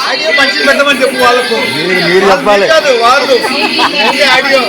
Audio మంచిది పెట్టమని చెప్పు వాళ్ళకు. మీరు చెప్పాలి వాళ్ళు ఆడియో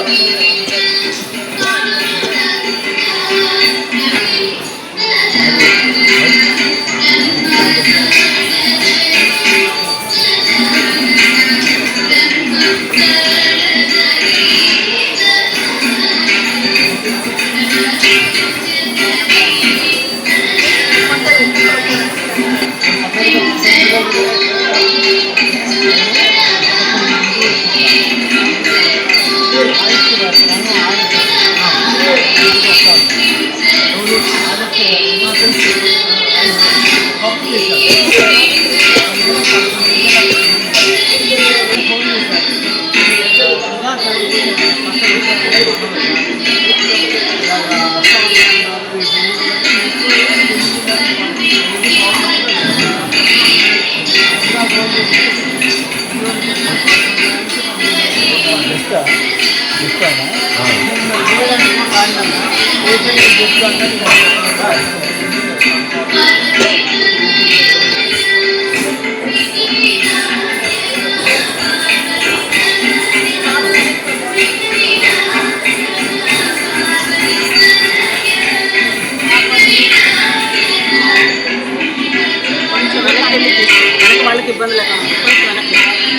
వాళ్ళకి ఇబ్బంది లేకుండా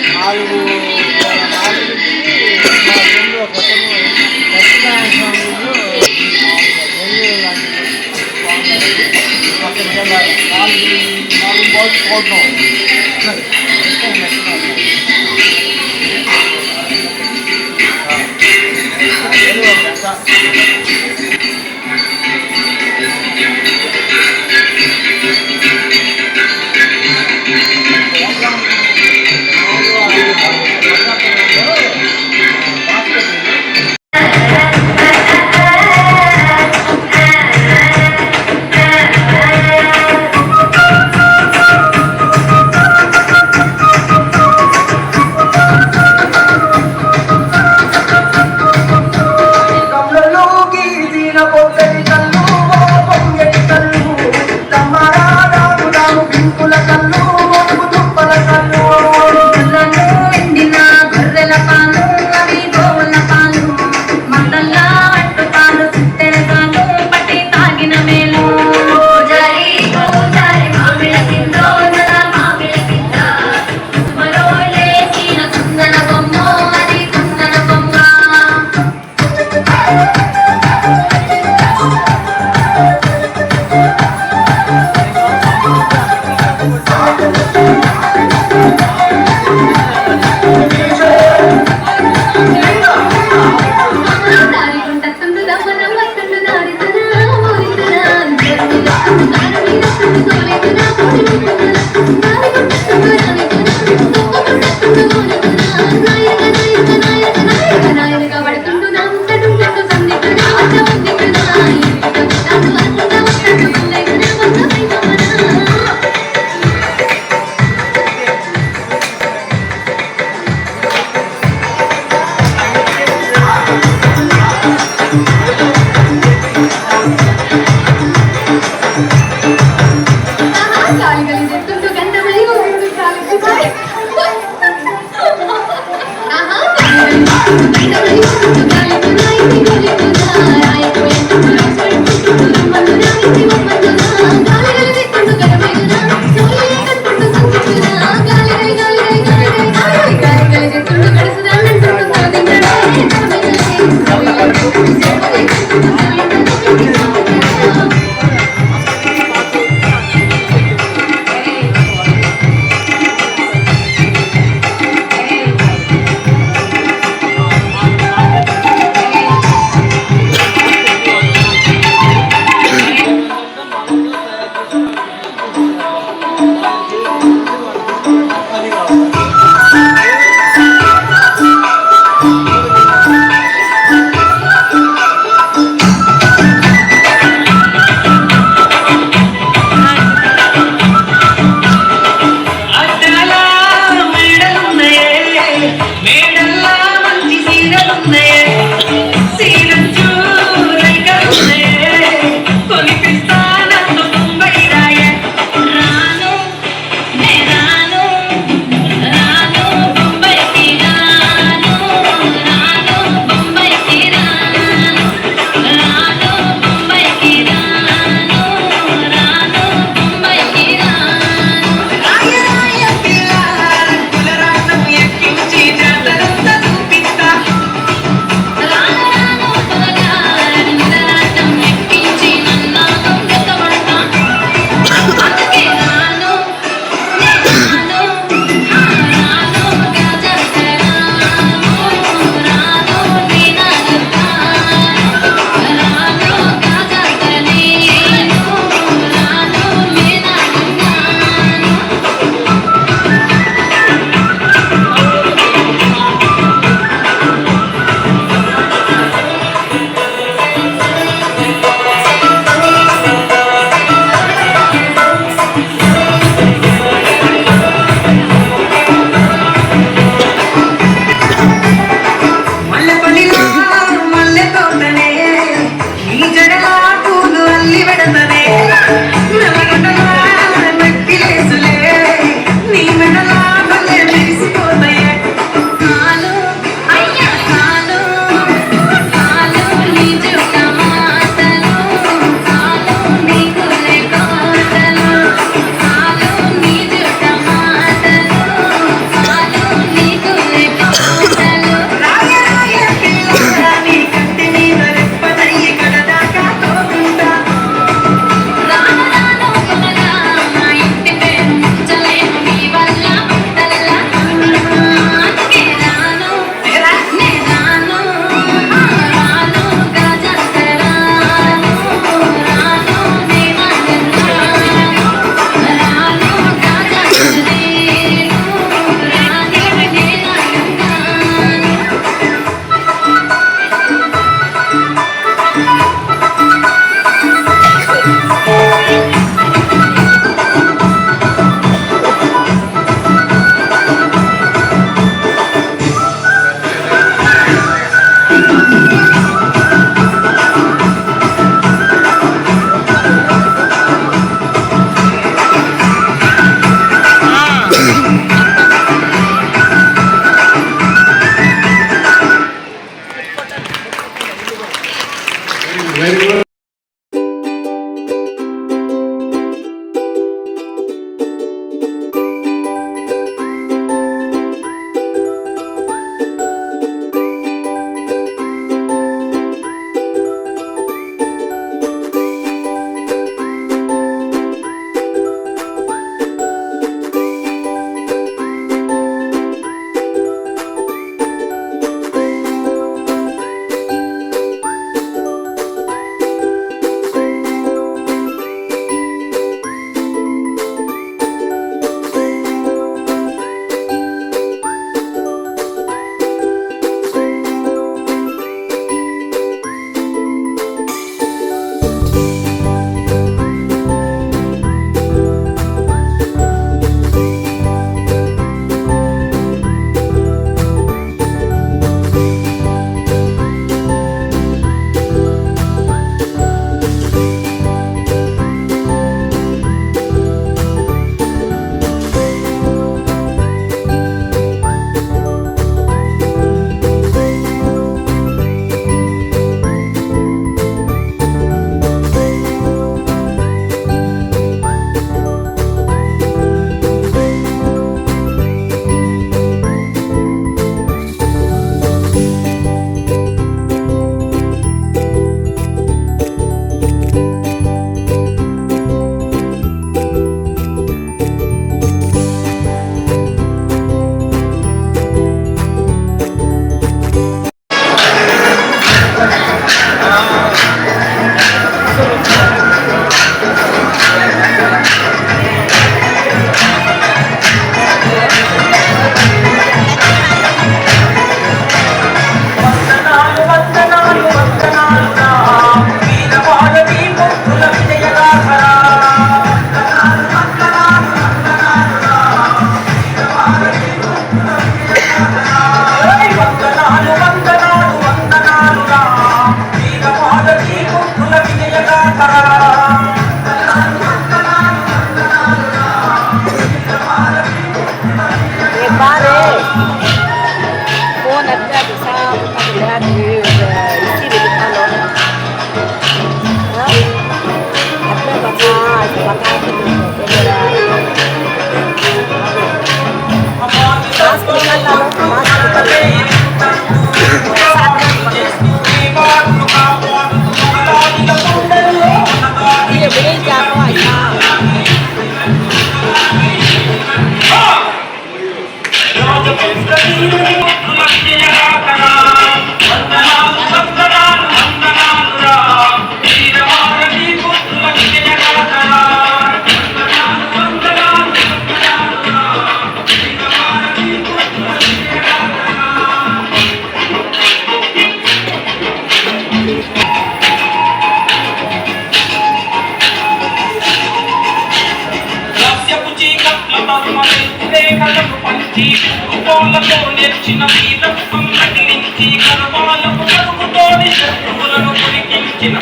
నేర్చిన వీరత్వం నటించి గర్వాలకు పరుగుతోని శత్రువులను పొడిగించిన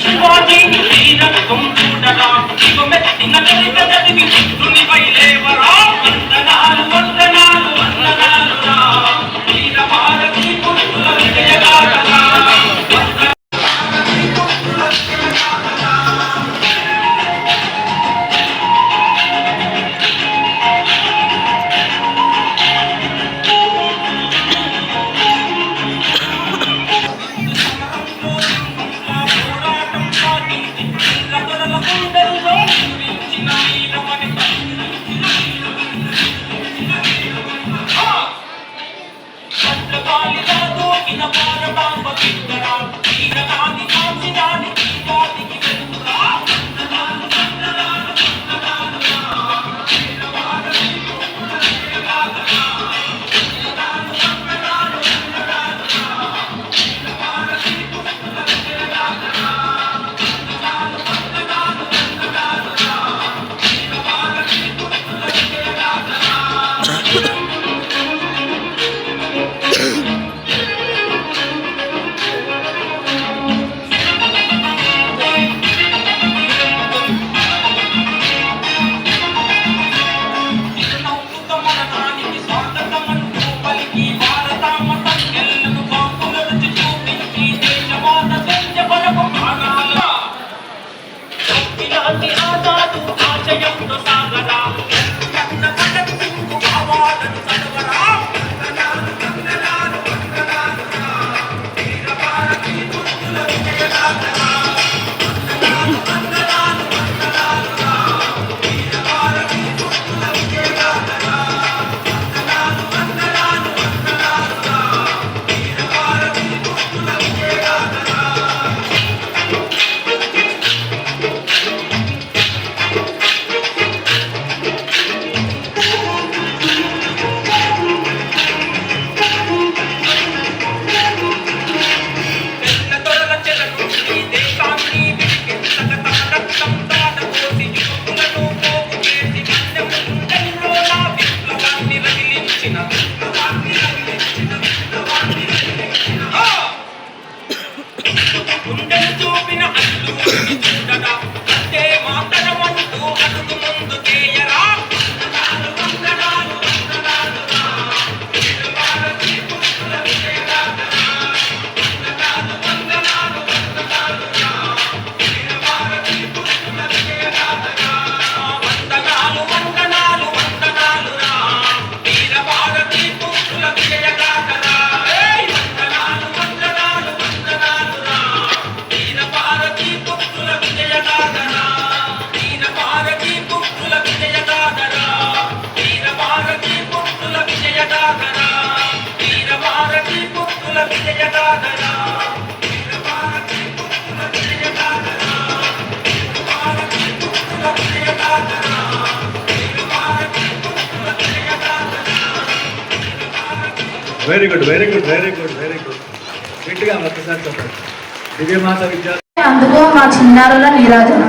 శివాజీ వీరత్వం చూడరా ఇవమెత్తిన చదివి పుత్రుని వైలేవరా వందనాలు వందనాలు వందనాలు రా వీర భారతి పుత్రుల విజయగాథరా very good very good very good very good గట్టిగా ఒక్కసారి చెప్పండి. దివ్యమాత విద్యార్థి అందుకో మా చిన్నారుల నీరాజన.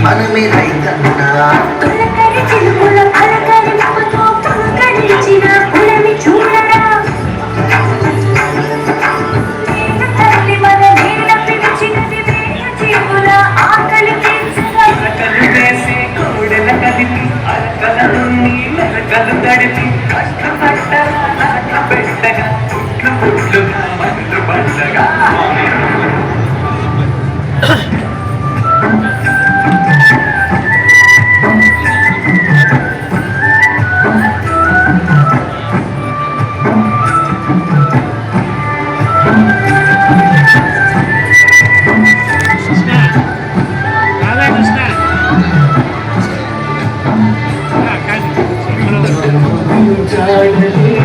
మనమే రైతన్నా Thank you.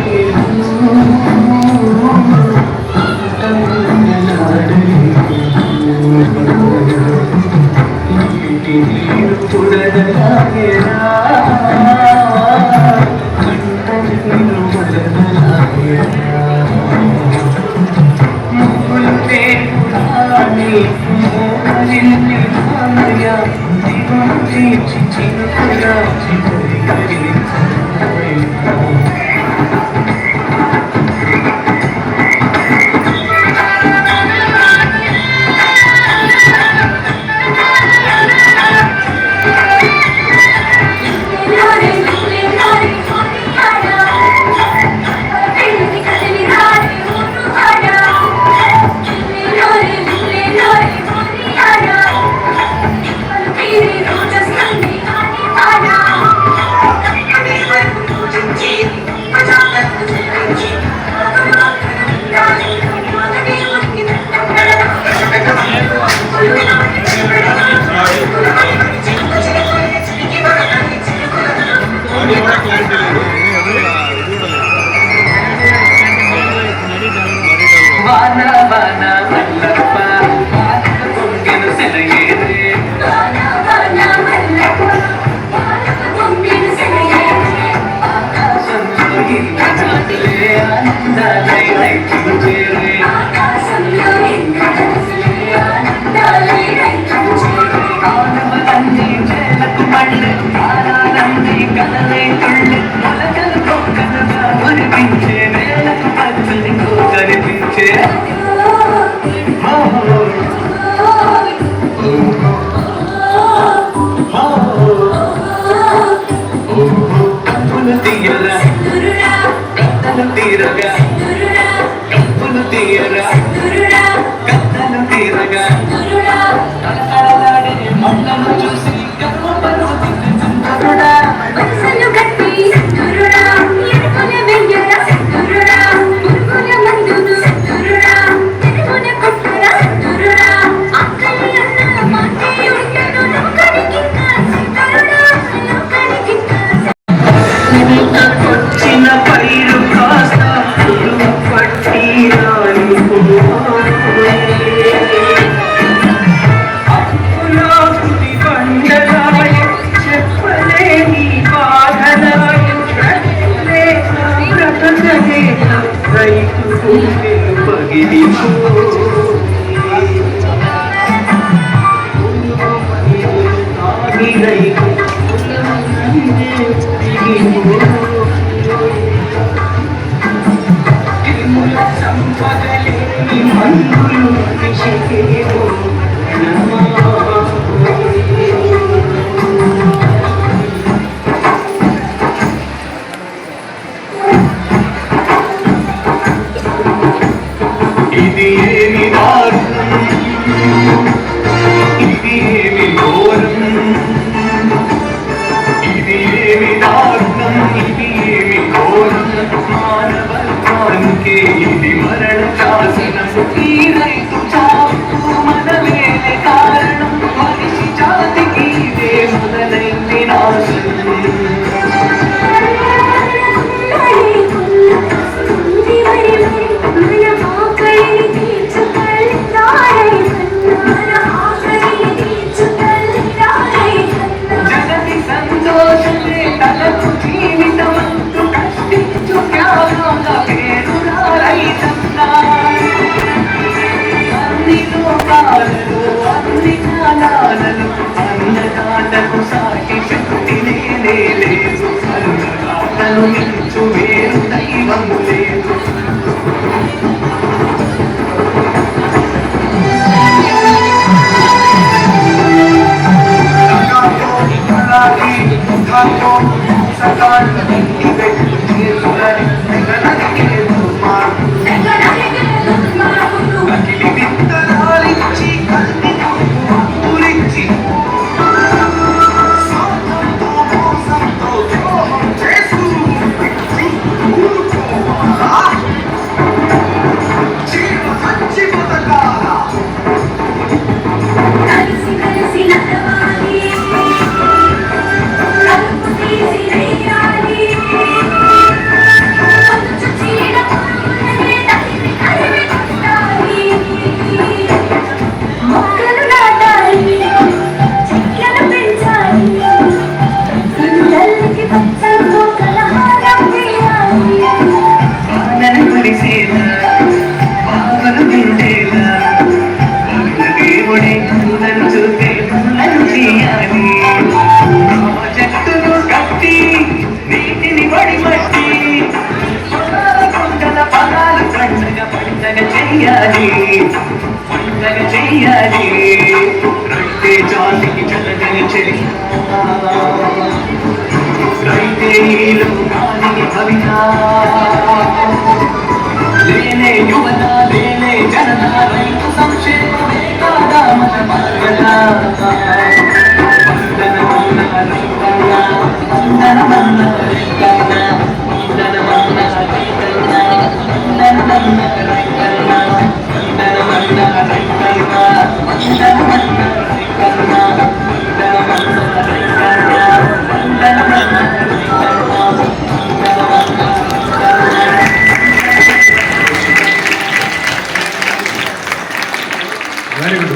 లేనే యువత లేనే జనత రైతు సంక్షేమమే కాదా మన మార్గద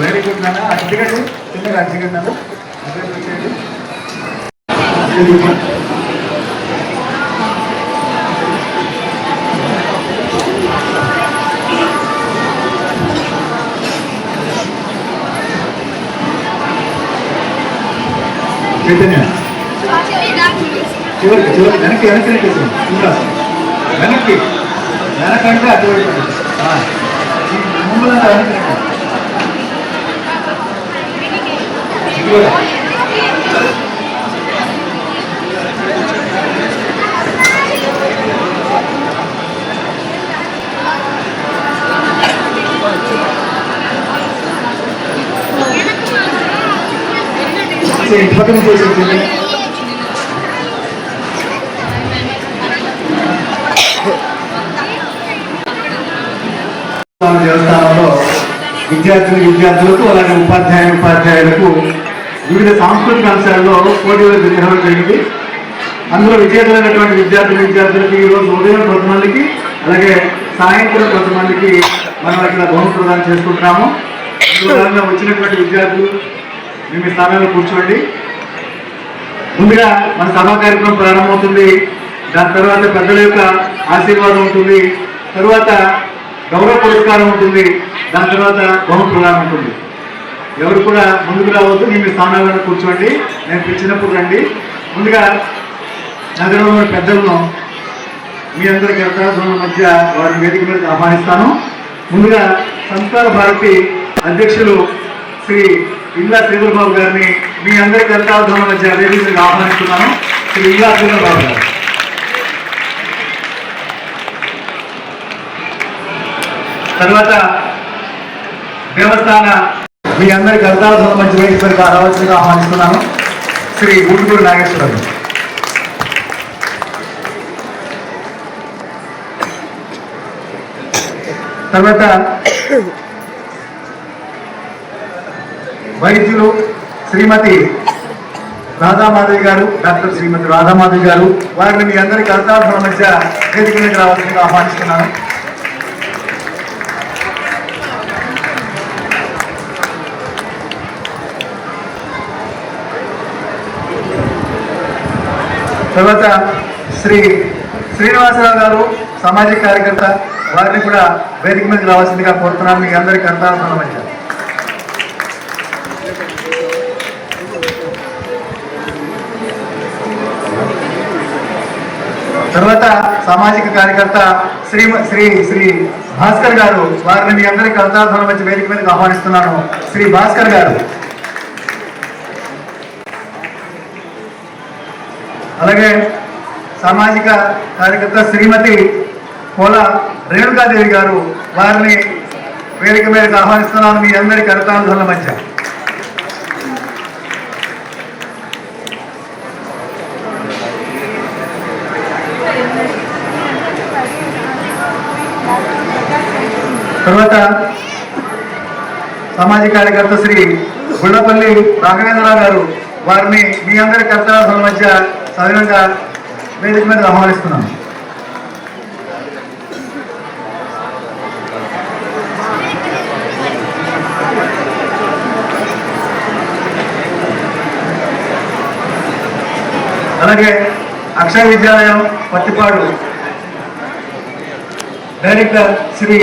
వెరీ గుడ్ నాన్న. అడిగండి చిన్నగా అడిగండి నాన్న. చైతన్య చివరికి వెనక్కి ఇంకా వెనక్కి వెనకంటే అటువైపు ముందు వెనక్కి ఇంటి పక్కన చేసేది దేవస్థానంలో విద్యార్థులకు అలాగే ఉపాధ్యాయులకు వివిధ సాంస్కృతిక అంశాల్లో పోటీలు నిర్వహణ జరిగింది. అందులో విజేతలైనటువంటి విద్యార్థులకు ఈరోజు ఉదయం కొంతమందికి అలాగే సాయంత్రం కొంతమందికి మనం ఇక్కడ బహుమతి ప్రదానం చేసుకుంటున్నాము. అందులో వచ్చినటువంటి విద్యార్థులు మేము ఈ స్థానంలో కూర్చోండి. ముందుగా మన సభా కార్యక్రమం ప్రారంభమవుతుంది. దాని తర్వాత పెద్దల యొక్క ఆశీర్వాదం ఉంటుంది. తర్వాత గౌరవ పురస్కారం ఉంటుంది. దాని తర్వాత బహుమతి ప్రదానం ఉంటుంది. ఎవరు కూడా ముందుకు రావద్దు, మీ స్థానాలను కూర్చోండి. నేను పిలిచినప్పుడు రండి. ముందుగా నగరంలో పెద్దలను మీ అందరి కర్తవ్యాల మధ్య వారిని వేదిక మీద ఆహ్వానిస్తాను. ముందుగా సంస్కార భారతి అధ్యక్షులు శ్రీ ఇల్లా శ్రీధర్బాబు గారిని మీ అందరి కర్తవ్యాల మధ్య వేదిక మీద ఆహ్వానిస్తున్నాను. శ్రీ ఇల్లా శ్రీధర్బాబు గారు. తర్వాత దేవస్థాన మీ అందరి కర్తవ్యాల మధ్య వేదిక మీద రావాల్సిందిగా ఆహ్వానిస్తున్నాను. శ్రీ ఊటుకూరు నాగేశ్వరరావు. తర్వాత వైద్యులు శ్రీమతి రాధామాధవి గారు, డాక్టర్ శ్రీమతి రాధామాధవి గారు, వారిని మీ అందరి కర్తవ్యాల మధ్య వేదిక మీద రావాల్సిందిగా ఆహ్వానిస్తున్నాను. తర్వాత శ్రీ శ్రీనివాసరావు గారు, సామాజిక కార్యకర్త, వారిని కూడా వేదిక మీద రావాల్సిందిగా కోరుతున్నాను. మీ అందరికీ కర్తవ్యాల మధ్య. తర్వాత సామాజిక కార్యకర్త శ్రీ శ్రీ శ్రీ భాస్కర్ గారు, వారిని మీ అందరికీ కర్తవ్యాల మధ్య వేదిక మీదకి ఆహ్వానిస్తున్నాను. శ్రీ భాస్కర్ గారు. అలాగే సామాజిక కార్యకర్త శ్రీమతి కోల రేణుకాదేవి గారు, వారిని వేదిక మీదకి ఆహ్వానిస్తున్నాను. మీ అందరి కరతాళధ్వనుల మధ్య. తర్వాత సామాజిక కార్యకర్త శ్రీ గుళ్ళపల్లి రాఘవేంద్రరావు గారు, వారిని మీ అందరి కర్తవ్యాల మధ్య సవినంగా వేదిక మీద ఆహ్వానిస్తున్నాను. అలాగే అక్షయ విద్యాలయం పత్తిపాడు డైరెక్టర్ శ్రీ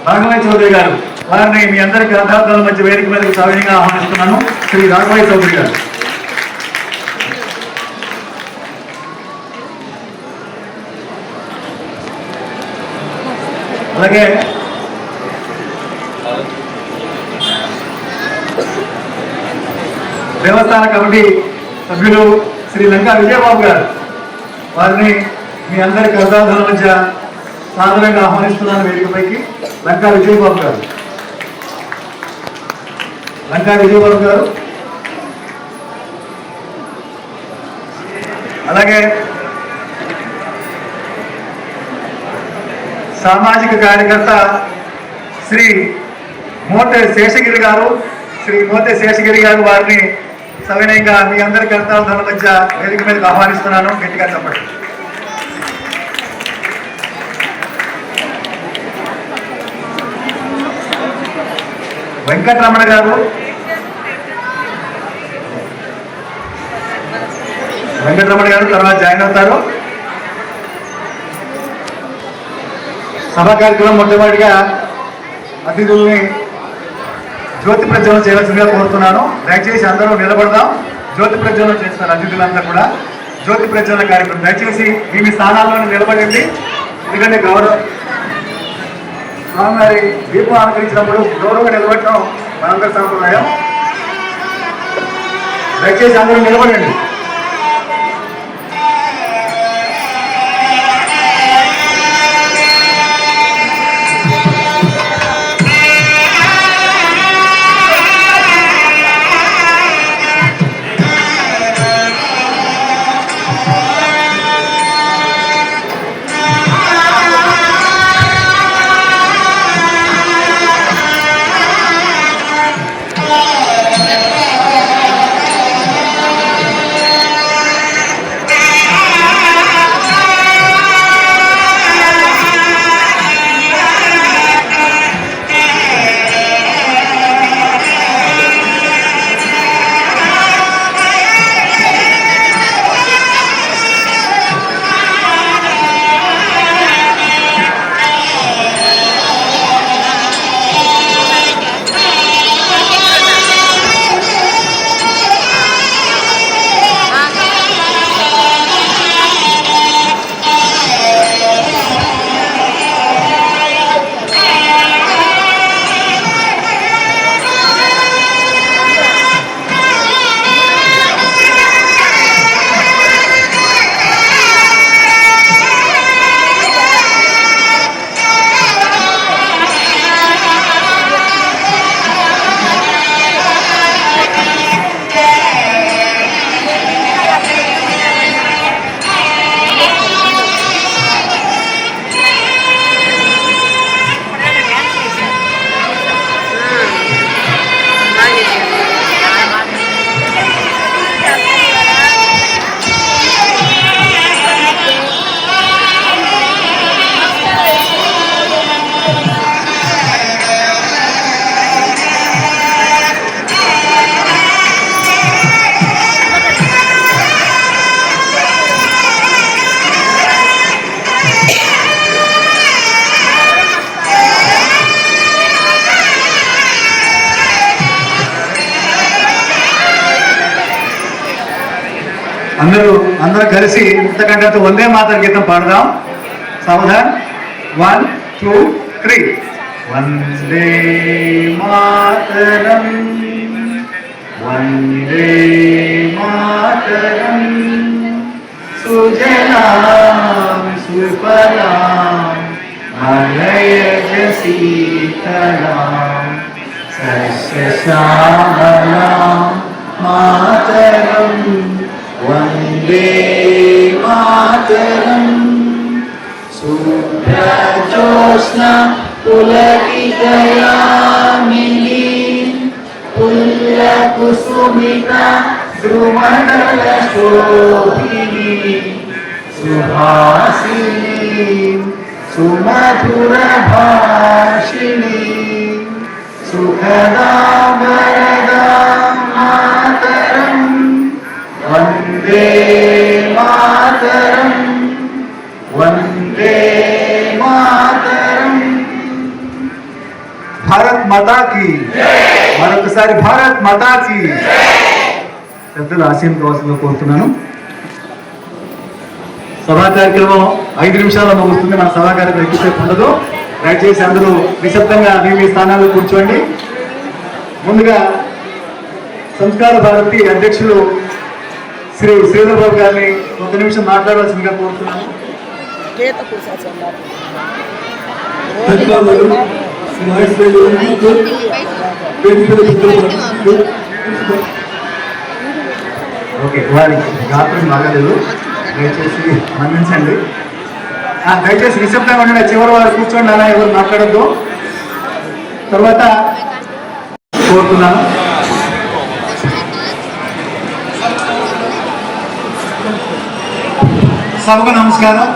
రాఘవయ్య చౌదరి గారు, వారిని మీ అందరికీ కర్తవ్యాల మధ్య వేదిక మీదకి సవినంగా ఆహ్వానిస్తున్నాను. శ్రీ రాఘవయ్య చౌదరి గారు. అలాగే దేవస్థాన కమిటీ సభ్యులు శ్రీ లంకా విజయబాబు గారు, వారిని మీ అందరి కర్తవ్యాల మధ్య సాధారణంగా ఆహ్వానిస్తున్నాను వేదికపైకి. లంకా విజయబాబు గారు. అలాగే సామాజిక కార్యకర్త శ్రీ మోతే శేషగిరి గారు, వారిని సవినయంగా మీ అందరి కర్తవ్యాల మధ్య వేదిక మీదకి ఆహ్వానిస్తున్నాను. గట్టిగా చెప్పండి. వెంకటరమణ గారు, తర్వాత జాయిన్ అవుతారు. సభా కార్యక్రమం మొట్టమొదటిగా అతిథుల్ని జ్యోతి ప్రజ్వలన చేయాల్సిందిగా కోరుతున్నాను. దయచేసి అందరూ నిలబడదాం. జ్యోతి ప్రజ్వలన చేస్తారు అతిథులంతా కూడా. జ్యోతి ప్రజ్వలన కార్యక్రమం దయచేసి మీ స్థానాల్లోనే నిలబడండి. ఎందుకంటే స్వామివారి దీపం ఆలకరించినప్పుడు గౌరవంగా నిలబడటం మనందరి సాంప్రదాయం. దయచేసి అందరూ నిలబడండి. అందరూ కలిసి ఇంతకంటే వందే మాతర గీతం పాడదాం. సావధాన్. 1 2 3. వందే మాతరం, వందే మాతరం, सुजलां सुफलां मलयज शीतलां सस्यश्यामलां मातरं वन्दे मातरम् शुभ्रजोत्स्ना पुलकितयामिनी पुल्लकुसुमिता द्रुमण्डलशोभिनी सुहासिनी सुमधुरभाषिणी सुखदां वरदां मातरं वन्दे मातरम् वंदे मातरम। भारत माता की మరొకసారి భారత్ మాతా की పెద్దలు ఆశీర్వాదాలు కోరుతున్నాను. సభా కార్యక్రమం 5 నిమిషాల్లో ముగుస్తుంది. మన సభా కార్యక్రమం ఎక్కువసేపు ఉండదు. దయచేసి అందరూ నిశ్శబ్దంగా మీ స్థానాల్లో కూర్చోండి. ముందుగా సంస్కార భారతి అధ్యక్షులు శ్రీ శ్రీధర్ బాబు గారిని 1 నిమిషం మాట్లాడవలసిందిగా కోరుతున్నాను. ఓకే, వారి గాత్రం బాగాలేదు, దయచేసి మన్నించండి. దయచేసి నిశ్శబ్దంగా ఉండండి. చివరి వారు కూర్చోండి, అలా ఎవరు మాట్లాడద్దు. తర్వాత కోరుతున్నాను. సభకు నమస్కారం.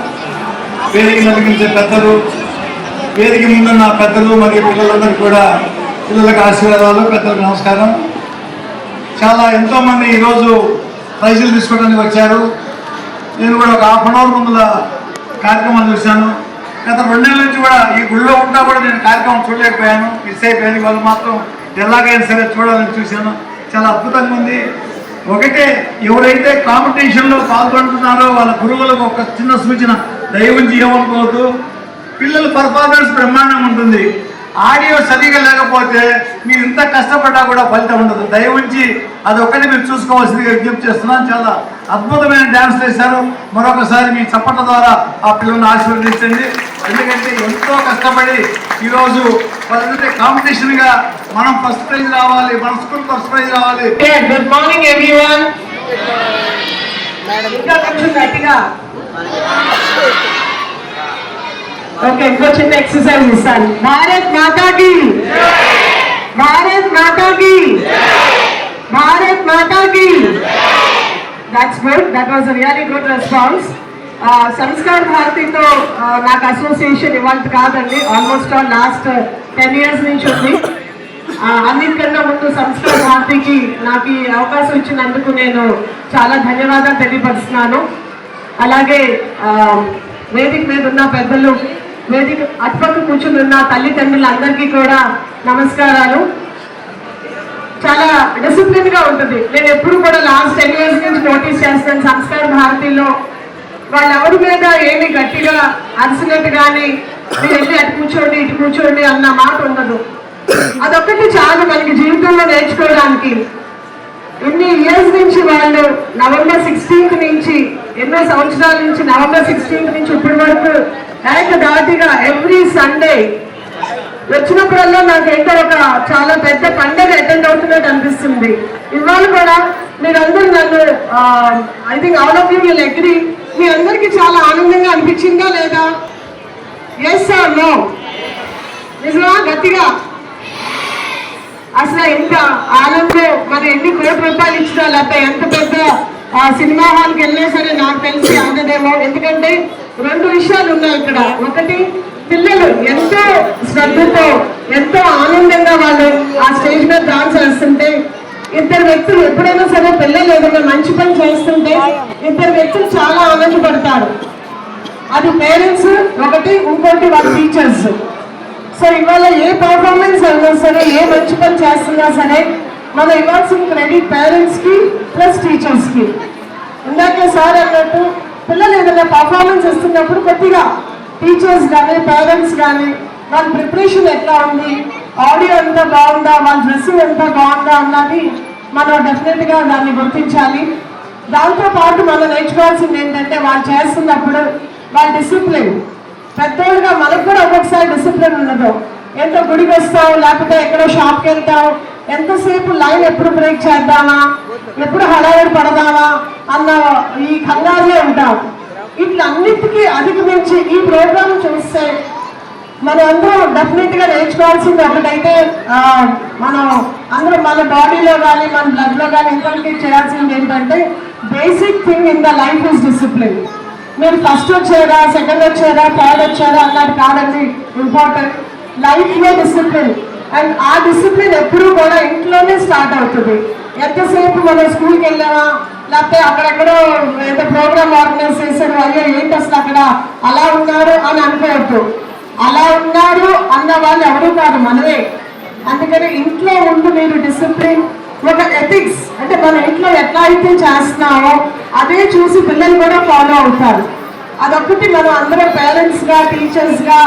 వేదిక నలిగించే పెద్దలు, వేదిక ముందున్న పెద్దలు మరియు పిల్లలందరూ కూడా పిల్లలకు ఆశీర్వాదాలు, పెద్దలకు నమస్కారం. ఎంతోమంది ఈరోజు ప్రైజులు తీసుకోవడానికి వచ్చారు. నేను కూడా ఒక హాఫ్ అన్ అవర్ ముందుల కార్యక్రమాలు చూశాను. గత 2 నెలల నుంచి కూడా ఈ గుళ్ళో ఉంటా కూడా నేను కార్యక్రమం చూడలేకపోయాను, మిస్ అయిపోయాను. వాళ్ళు మాత్రం ఎలాగైనా సరే చూడాలని చూశాను. చాలా అద్భుతంగా ఉంది. ఒకటే, ఎవరైతే కాంపిటీషన్లో పాల్గొంటున్నారో వాళ్ళ గురువులకు ఒక చిన్న సూచన, దయవుంచి ఏమనుకోవద్దు. పిల్లల పర్ఫార్మెన్స్ బ్రహ్మాండంగా ఉంటుంది. ఆడియో సరిగా లేకపోతే మీరు ఇంత కష్టపడ్డా కూడా ఫలితం ఉండదు. దయవుంచి అది ఒక్కటి మీరు చూసుకోవాల్సిందిగా విజ్ఞప్తి చేస్తున్నాను. చాలా అద్భుతమైన డ్యాన్స్ చేశారు. మరొకసారి మీ చప్పట్ల ద్వారా ఆ పిల్లల్ని ఆశీర్వదించండి. ఎందుకంటే ఎంతో కష్టపడి ఈరోజు వాళ్ళంటే కాంపిటీషన్గా మనం ఫస్ట్ ప్రైజ్ రావాలి, మన స్కూల్ ఫస్ట్ ప్రైజ్ రావాలి. Good morning everyone. ఇంకా కొంచెం గట్టిగా. ఓకే, ఇంకో చిన్న ఎక్సర్సైజ్ ఇస్తాను. భారత్ మాతాకి, భారత్ మాతాకి, భారత్ మాతాకి. That's good. That was a really good response. Sanskar భారతితో నాకు అసోసియేషన్ ఇవాళ కాదండి, ఆల్మోస్ట్ లాస్ట్ 10 years నుంచి ఉంది. అన్నిటికన్నా ముందు సంస్కార్ భారతికి నాకు ఈ అవకాశం ఇచ్చినందుకు నేను చాలా ధన్యవాదాలు తెలియపరుస్తున్నాను. అలాగే వేదిక మీద ఉన్న పెద్దలు, వేదిక అటుపక్క కూర్చుని ఉన్న తల్లిదండ్రులందరికీ కూడా నమస్కారాలు. చాలా డిసిప్లిన్ గా ఉంటుంది. నేను ఎప్పుడు కూడా లాస్ట్ 10 years నుంచి నోటీస్ చేస్తాను, సంస్కార భారతిలో వాళ్ళెవరి మీద ఏమి గట్టిగా అరిసినట్టు కానీ మీరు వెళ్ళి అటు కూర్చోండి ఇటు కూర్చోండి అన్న మాట ఉండదు. అదొక్కటి చాలు మనకి జీవితంలో నేర్చుకోవడానికి. ఎన్ని ఇయర్స్ నుంచి వాళ్ళు November 16th నుంచి, ఎన్నో సంవత్సరాల నుంచి November 16th నుంచి ఇప్పటి వరకు ఏకధాటిగా ఎవ్రీ సండే వచ్చినప్పుడల్లా నాకు ఏంటో ఒక చాలా పెద్ద పండుగ అటెండ్ అవుతున్నట్టు అనిపిస్తుంది. ఇవాళ కూడా మీరందరూ నన్ను I think all of you will agree, మీ అందరికీ చాలా ఆనందంగా అనిపించిందా లేదా? Yes or no? నిజమా? గట్టిగా. అసలు ఎంత ఆనందం. మరి ఎన్ని కోట్ల రూపాయలు ఇచ్చినా లేకపోతే ఎంత పెద్ద సినిమా హాల్కి వెళ్ళినా సరే నాకు తెలిసి అందదేమో. ఎందుకంటే 2 విషయాలు ఉన్నాయి ఇక్కడ. ఒకటి, పిల్లలు ఎంతో శ్రద్ధతో ఎంతో ఆనందంగా వాళ్ళు ఆ స్టేజ్ మీద డాన్స్ చేస్తుంటే, 2 వ్యక్తులు ఎప్పుడైనా సరే పిల్లలు ఏదైనా మంచి పని చేస్తుంటే 2 వ్యక్తులు చాలా ఆనందపడతారు. అది పేరెంట్స్ ఒకటి, ఇంకోటి వాళ్ళ టీచర్స్. సో ఇవాళ ఏ పర్ఫార్మెన్స్ అయినా సరే, ఏ మంచి పని చేస్తున్నా సరే మనం ఇవ్వాల్సిన క్రెడిట్ పేరెంట్స్ కి ప్లస్ టీచర్స్ కి. ఇందాకే సార్ అన్నట్టు పిల్లలు ఏదైనా పర్ఫార్మెన్స్ ఇస్తున్నప్పుడు కొద్దిగా టీచర్స్ కానీ పేరెంట్స్ కానీ వాళ్ళ ప్రిపరేషన్ ఎట్లా ఉంది, ఆడియో ఎంత బాగుందా, వాళ్ళ డ్రెస్సింగ్ ఎంత బాగుందా అన్నది మనం డెఫినెట్గా దాన్ని గుర్తించాలి. దాంతో పాటు మనం నేర్చుకోవాల్సింది ఏంటంటే వాళ్ళు చేస్తున్నప్పుడు వాళ్ళ డిసిప్లిన్. పెద్దోళ్ళుగా మనకు కూడా ఒక్కొక్కసారి డిసిప్లిన్ ఉండదు. ఎంతో గుడికి వస్తావు, లేకపోతే ఎక్కడో షాప్కి వెళ్తావు, ఎంతసేపు లైన్ ఎప్పుడు బ్రేక్ చేద్దామా, ఎప్పుడు హడావిడి పడదామా అన్న ఈ కంగారులో ఉంటాం. ఇట్లన్నిటికీ అధిగమించి ఈ ప్రోగ్రామ్ చూస్తే మనం అందరూ డెఫినెట్ గా నేర్చుకోవాల్సింది ఒకటైతే మనం అందరూ మన బాడీలో కానీ మన బ్లడ్ లో కానీ ఇంకొకటి చేయాల్సింది ఏంటంటే basic thing in the life is discipline. మీరు ఫస్ట్ వచ్చారా, సెకండ్ వచ్చారా, థర్డ్ వచ్చారా అన్నది కాదండి ఇంపార్టెంట్. లైఫ్ లో డిసిప్లిన్, అండ్ ఆ డిసిప్లిన్ ఎప్పుడు కూడా ఇంట్లోనే స్టార్ట్ అవుతుంది. ఎంతసేపు మనం స్కూల్కి వెళ్ళామా, లేకపోతే అక్కడెక్కడో ఏదో ప్రోగ్రామ్ ఆర్గనైజ్ చేశారు, అయ్యో ఏంటి అసలు అక్కడ అలా ఉన్నారు అని అనుకోవద్దు. అలా ఉన్నారు అన్న వాళ్ళు ఎవరు కాదు, మనమే. అందుకని ఇంట్లో ఉంటూ మీరు డిసిప్లిన్, ఒక ఎథిక్స్, అంటే మన ఇంట్లో ఎట్లా అయితే చేస్తున్నామో అదే చూసి పిల్లలు కూడా ఫాలో అవుతారు. అదొకటి మనం అందరం పేరెంట్స్గా, టీచర్స్గా,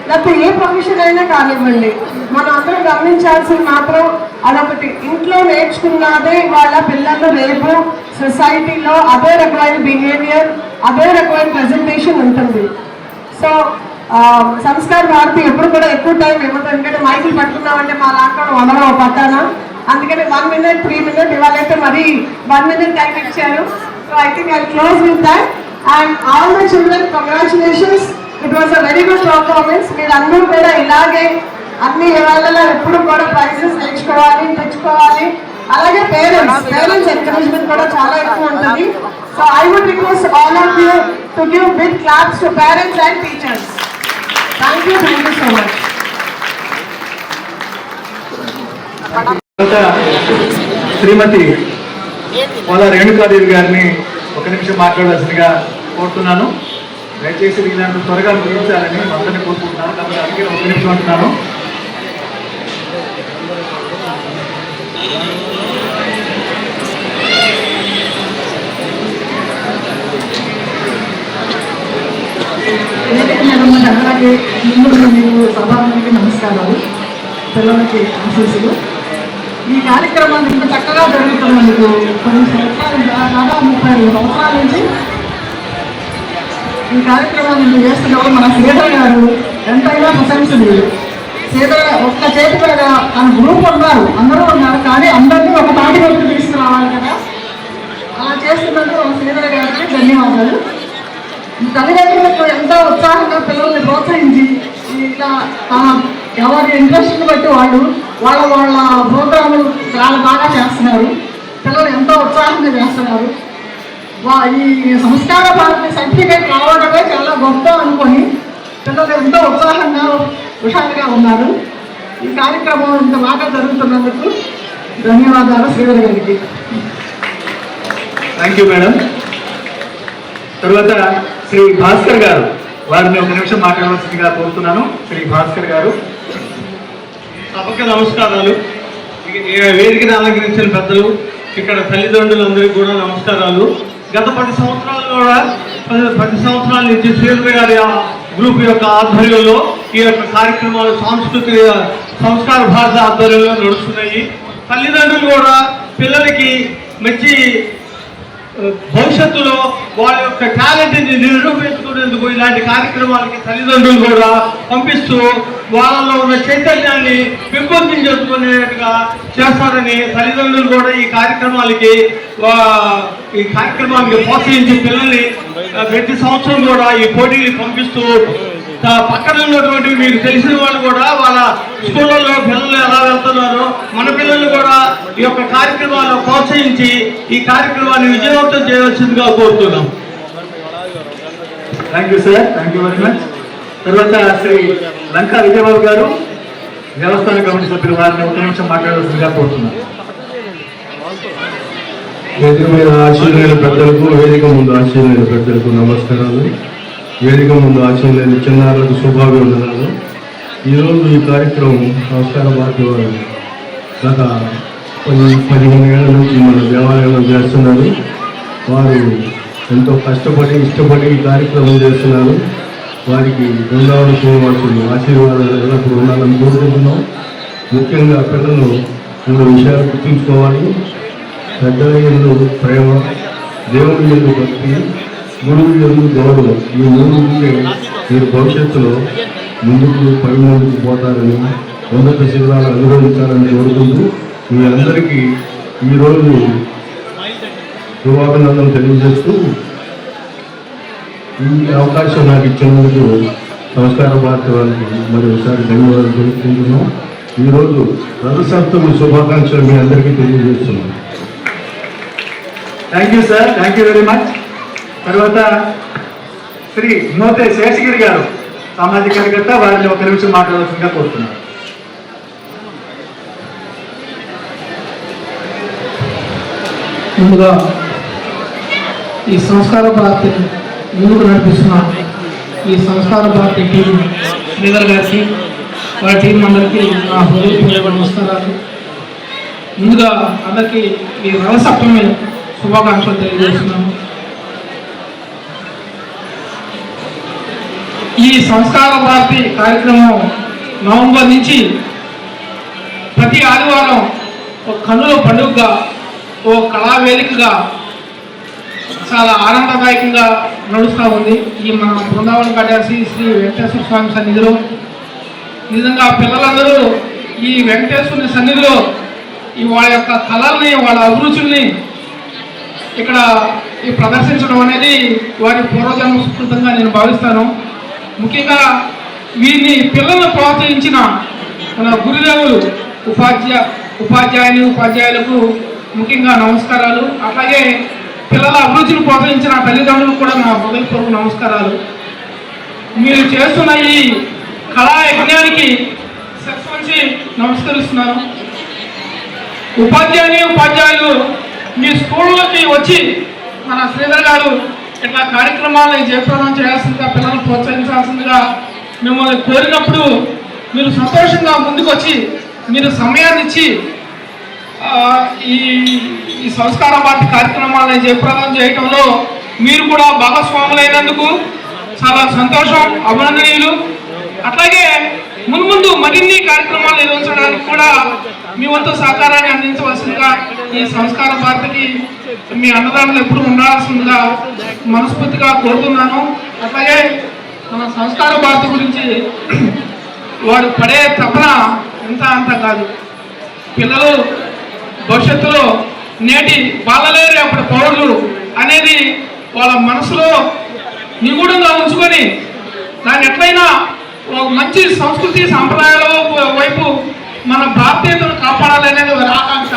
లేకపోతే ఏ ప్రొఫెషన్ అయినా కానివ్వండి, మనం అందరం గమనించాల్సింది మాత్రం అదొకటి. ఇంట్లో నేర్చుకున్నదే వాళ్ళ పిల్లలు రేపు సొసైటీలో అదే రకమైన బిహేవియర్, అదే రకమైన ప్రెజెంటేషన్ ఉంటుంది. సో సంస్కార భారతి ఎప్పుడు కూడా ఎక్కువ టైం ఇవ్వదు, ఎందుకంటే మైకులు పట్టుకున్నామంటే మా లాంటి వదలవ పట్టానా. అందుకని 1 minute 3 minutes ఇవాళైతే మరి 1 minute టైం ఇచ్చారు. So I think I close with that. And all the children congratulations, it was a very good performance. మీరు అందరూ కూడా ఇలాగే అన్ని ఇవాళలో ఎప్పుడు కూడా ప్రైజెస్ తెచ్చుకోవాలి. అలాగే పేరెంట్స్ ఎంకరేజ్మెంట్ కూడా చాలా ఎక్కువ ఉంటుంది. So I would request all of you to give big claps to parents and teachers. Thank you so much. Shrimati Pola Renukadevi గారిని ఒక నిమిషం మాట్లాడాల్సిందిగా కోరుతున్నాను. దయచేసి వీళ్ళని త్వరగా ముగించాలని అందరినీ కోరుకుంటున్నాను. కాబట్టి అందుకే ఒక నిమిషం అంటున్నాను. అలాగే ముందు సభానికి నమస్కారాలు, పిల్లలకి ఆశీస్సులు. ఈ కార్యక్రమాన్ని ఇంత చక్కగా జరుగుతున్నందుకు కొన్ని సంవత్సరాలు, దాదాపు 30 సంవత్సరాల నుంచి ఈ కార్యక్రమాన్ని చేస్తున్నప్పుడు మన శ్రీధర్ గారు ఎంతైనా ప్రశంసనీయులు. శ్రీధర్ ఒక్క చేతి మీద తన గ్రూప్ ఉన్నారు, అందరూ ఉన్నారు, కానీ అందరినీ ఒక తాటి వరకు తీసుకురావాలి కదా. అలా చేస్తున్నందుకు శ్రీధర్ గారికి ధన్యవాదాలు. తల్లిదండ్రులకు ఎంతో ఉత్సాహంగా పిల్లల్ని ప్రోత్సహించి ఇట్లా ఎవరి ఇంట్రెస్ట్ని బట్టి వాళ్ళ ప్రోగ్రాములు చాలా బాగా చేస్తున్నారు. పిల్లలు ఎంతో ఉత్సాహంగా చేస్తున్నారు. ఈ సంస్కార భారతి సర్టిఫికేట్ రావడమే చాలా గొప్ప అనుకొని పిల్లలు ఎంతో ఉత్సాహంగా హుషారుగా ఉన్నారు. ఈ కార్యక్రమం ఇంత బాగా జరుగుతున్నందుకు ధన్యవాదాలు శ్రీధర్ గారికి. Thank you madam. తర్వాత శ్రీ భాస్కర్ గారు, వారిని ఒక నిమిషం మాట్లాడవలసిందిగా కోరుతున్నాను. శ్రీ భాస్కర్ గారు. సభకు నమస్కారాలు. వేదికను అలంకరించిన పెద్దలు, ఇక్కడ తల్లిదండ్రులందరికీ కూడా నమస్కారాలు. గత 10 సంవత్సరాలు కూడా 10 సంవత్సరాల నుంచి శ్రీధర్ గారి గ్రూప్ యొక్క ఆధ్వర్యంలో ఈ యొక్క కార్యక్రమాలు సాంస్కృతిక సంస్కార భారత ఆధ్వర్యంలో నడుస్తున్నాయి. తల్లిదండ్రులు కూడా పిల్లలకి మంచి భవిష్యత్తులో వాళ్ళ యొక్క టాలెంట్ని నిరూపించుకునేందుకు ఇలాంటి కార్యక్రమాలకి తల్లిదండ్రులు కూడా పంపిస్తూ వాళ్ళలో ఉన్న చైతన్యాన్ని పెంపొందించుకునేట్టుగా చేస్తారని తల్లిదండ్రులు కూడా ఈ కార్యక్రమానికి ప్రోత్సహించి పిల్లల్ని ప్రతి సంవత్సరం కూడా ఈ పోటీలు పంపిస్తూ పక్కన ఉన్నటువంటి మీకు తెలిసిన వాళ్ళు కూడా వాళ్ళ స్కూళ్ళల్లో పిల్లలు ఎలా వెళ్తున్నారో మన పిల్లలు కూడా ఈ యొక్క కార్యక్రమాలను ప్రోత్సహించి ఈ కార్యక్రమాన్ని విజయవంతం చేయవలసిందిగా కోరుతున్నాం. Thank you sir, thank you very much. తర్వాత శ్రీ లంకా విజయబాబు గారు, దేవస్థాన కమిటీ సభ్యులు, వారిని ఒక నిమిషం మాట్లాడవలసిందిగా కోరుతున్నాను. వేదిక మీద ఆశీర్వైన పెద్దలకు, వేదిక ముందు ఆశీర్వైన పెద్దలకు నమస్కారాలు. వేదిక ముందు ఆశీర్వైన చిన్నారులకు శుభాభివందనాలు. ఈరోజు ఈ కార్యక్రమం సంస్కార భారతి వారు గత 15 ఏళ్ల నుంచి మన దేవాలయంలో చేస్తున్నారు. వారు ఎంతో కష్టపడి ఇష్టపడి ఈ కార్యక్రమం చేస్తున్నారు. వారికి బృందావన శ్రీనివాసులు ఆశీర్వాదాలు ఎల్లప్పుడూ ఉండాలని కోరుకుంటున్నాం. ముఖ్యంగా పిల్లలు 3 విషయాలు గుర్తుంచుకోవాలి. పెద్దల యందు ప్రేమ, దేవుడి యందు భక్తి, గురువు యందు గౌరవం, ఈ మూడు ఉంటే మీరు భవిష్యత్తులో ముందుకు పోతారని, ఉన్నత శిబిరాలు అనుభవించాలని కోరుకుంటూ మీ అందరికీ ఈరోజు శుభాభినందనలు తెలియజేస్తూ ఈ అవకాశం నాకు ఇచ్చినందుకు సంస్కార భారతి వారికి మరోసారి ధన్యవాదాలు తెలుపుకుంటున్నాం. ఈరోజు రథసప్తమి శుభాకాంక్షలు మీ అందరికీ తెలియజేస్తున్నాం. Thank you sir, thank you very much. తర్వాత శ్రీ మోతే శేషగిరి గారు సామాజిక కార్యకర్త, వారిని ఒక నిమిషం మాట్లాడాల్సిందిగా కోరుతున్నారు. ముందుగా ఈ సంస్కార భారతిని ముందుకు నడిపిస్తున్న ఈ సంస్కార భారతి టీం శ్రీధర్ గారికి, వారి టీం అందరికీ నా హృదయపూర్వక నమస్కారాలు. ముందుగా అందరికీ ఈ రథసప్తమి శుభాకాంక్షలు తెలియజేస్తున్నాను. ఈ సంస్కార భారతి కార్యక్రమం నవంబర్ నుంచి ప్రతి ఆదివారం ఒక కన్నుల పండుగగా, ఓ కళావేదికగా చాలా ఆనందదాయకంగా నడుస్తూ ఉంది. ఈ మన బృందావన కట్టాల్సి శ్రీ వెంకటేశ్వర స్వామి సన్నిధిలో నిజంగా పిల్లలందరూ ఈ వెంకటేశ్వరుని సన్నిధిలో ఈ వాళ్ళ యొక్క కళల్ని, వాళ్ళ అభిరుచుల్ని ఇక్కడ ఈ ప్రదర్శించడం అనేది వారి పూర్వజన్మ సుకృతంగా నేను భావిస్తాను. ముఖ్యంగా వీరిని పిల్లలను ప్రోత్సహించిన మన గురుదేవులు, ఉపాధ్యాయులకు ముఖ్యంగా నమస్కారాలు. అట్లాగే పిల్లల అభిరుచిని ప్రోత్సహించిన తల్లిదండ్రులకు కూడా నా హృదయపూర్వక నమస్కారాలు. మీరు చేస్తున్న ఈ కళా యజ్ఞానికి సత్వంచి నమస్కరిస్తున్నాను. ఉపాధ్యాయులు మీ స్కూళ్ళకి వచ్చి మన శ్రీధర్ గారు ఇట్లా కార్యక్రమాలను జయప్రదం చేయాల్సిందిగా, పిల్లలను ప్రోత్సహించాల్సిందిగా మిమ్మల్ని కోరినప్పుడు మీరు సంతోషంగా ముందుకొచ్చి మీరు సమయాన్ని ఇచ్చి ఈ సంస్కార భారతి కార్యక్రమాలను జయప్రదం చేయటంలో మీరు కూడా భాగస్వాములైనందుకు చాలా సంతోషం, అభినందనీయులు. అట్లాగే మున్ముందు మరిన్ని కార్యక్రమాలు నిర్వహించడానికి కూడా మీ వంతు సహకారాన్ని అందించవలసిందిగా, ఈ సంస్కార భారతికి మీ అన్నదానాలు ఎప్పుడు ఉండాల్సిందిగా మనస్ఫూర్తిగా కోరుతున్నాను. అట్లాగే మన సంస్కార భారతి గురించి వాడు పడే తపన అంత కాదు. పిల్లలు భవిష్యత్తులో నేటి బాలలే రేపటి పౌరులు అనేది వాళ్ళ మనసులో నిగూఢంగా ఉంచుకొని దాన్ని ఎట్లయినా ఒక మంచి సంస్కృతి సంప్రదాయాల వైపు మన భారతీయతను కాపాడాలనేది వారి ఆకాంక్ష.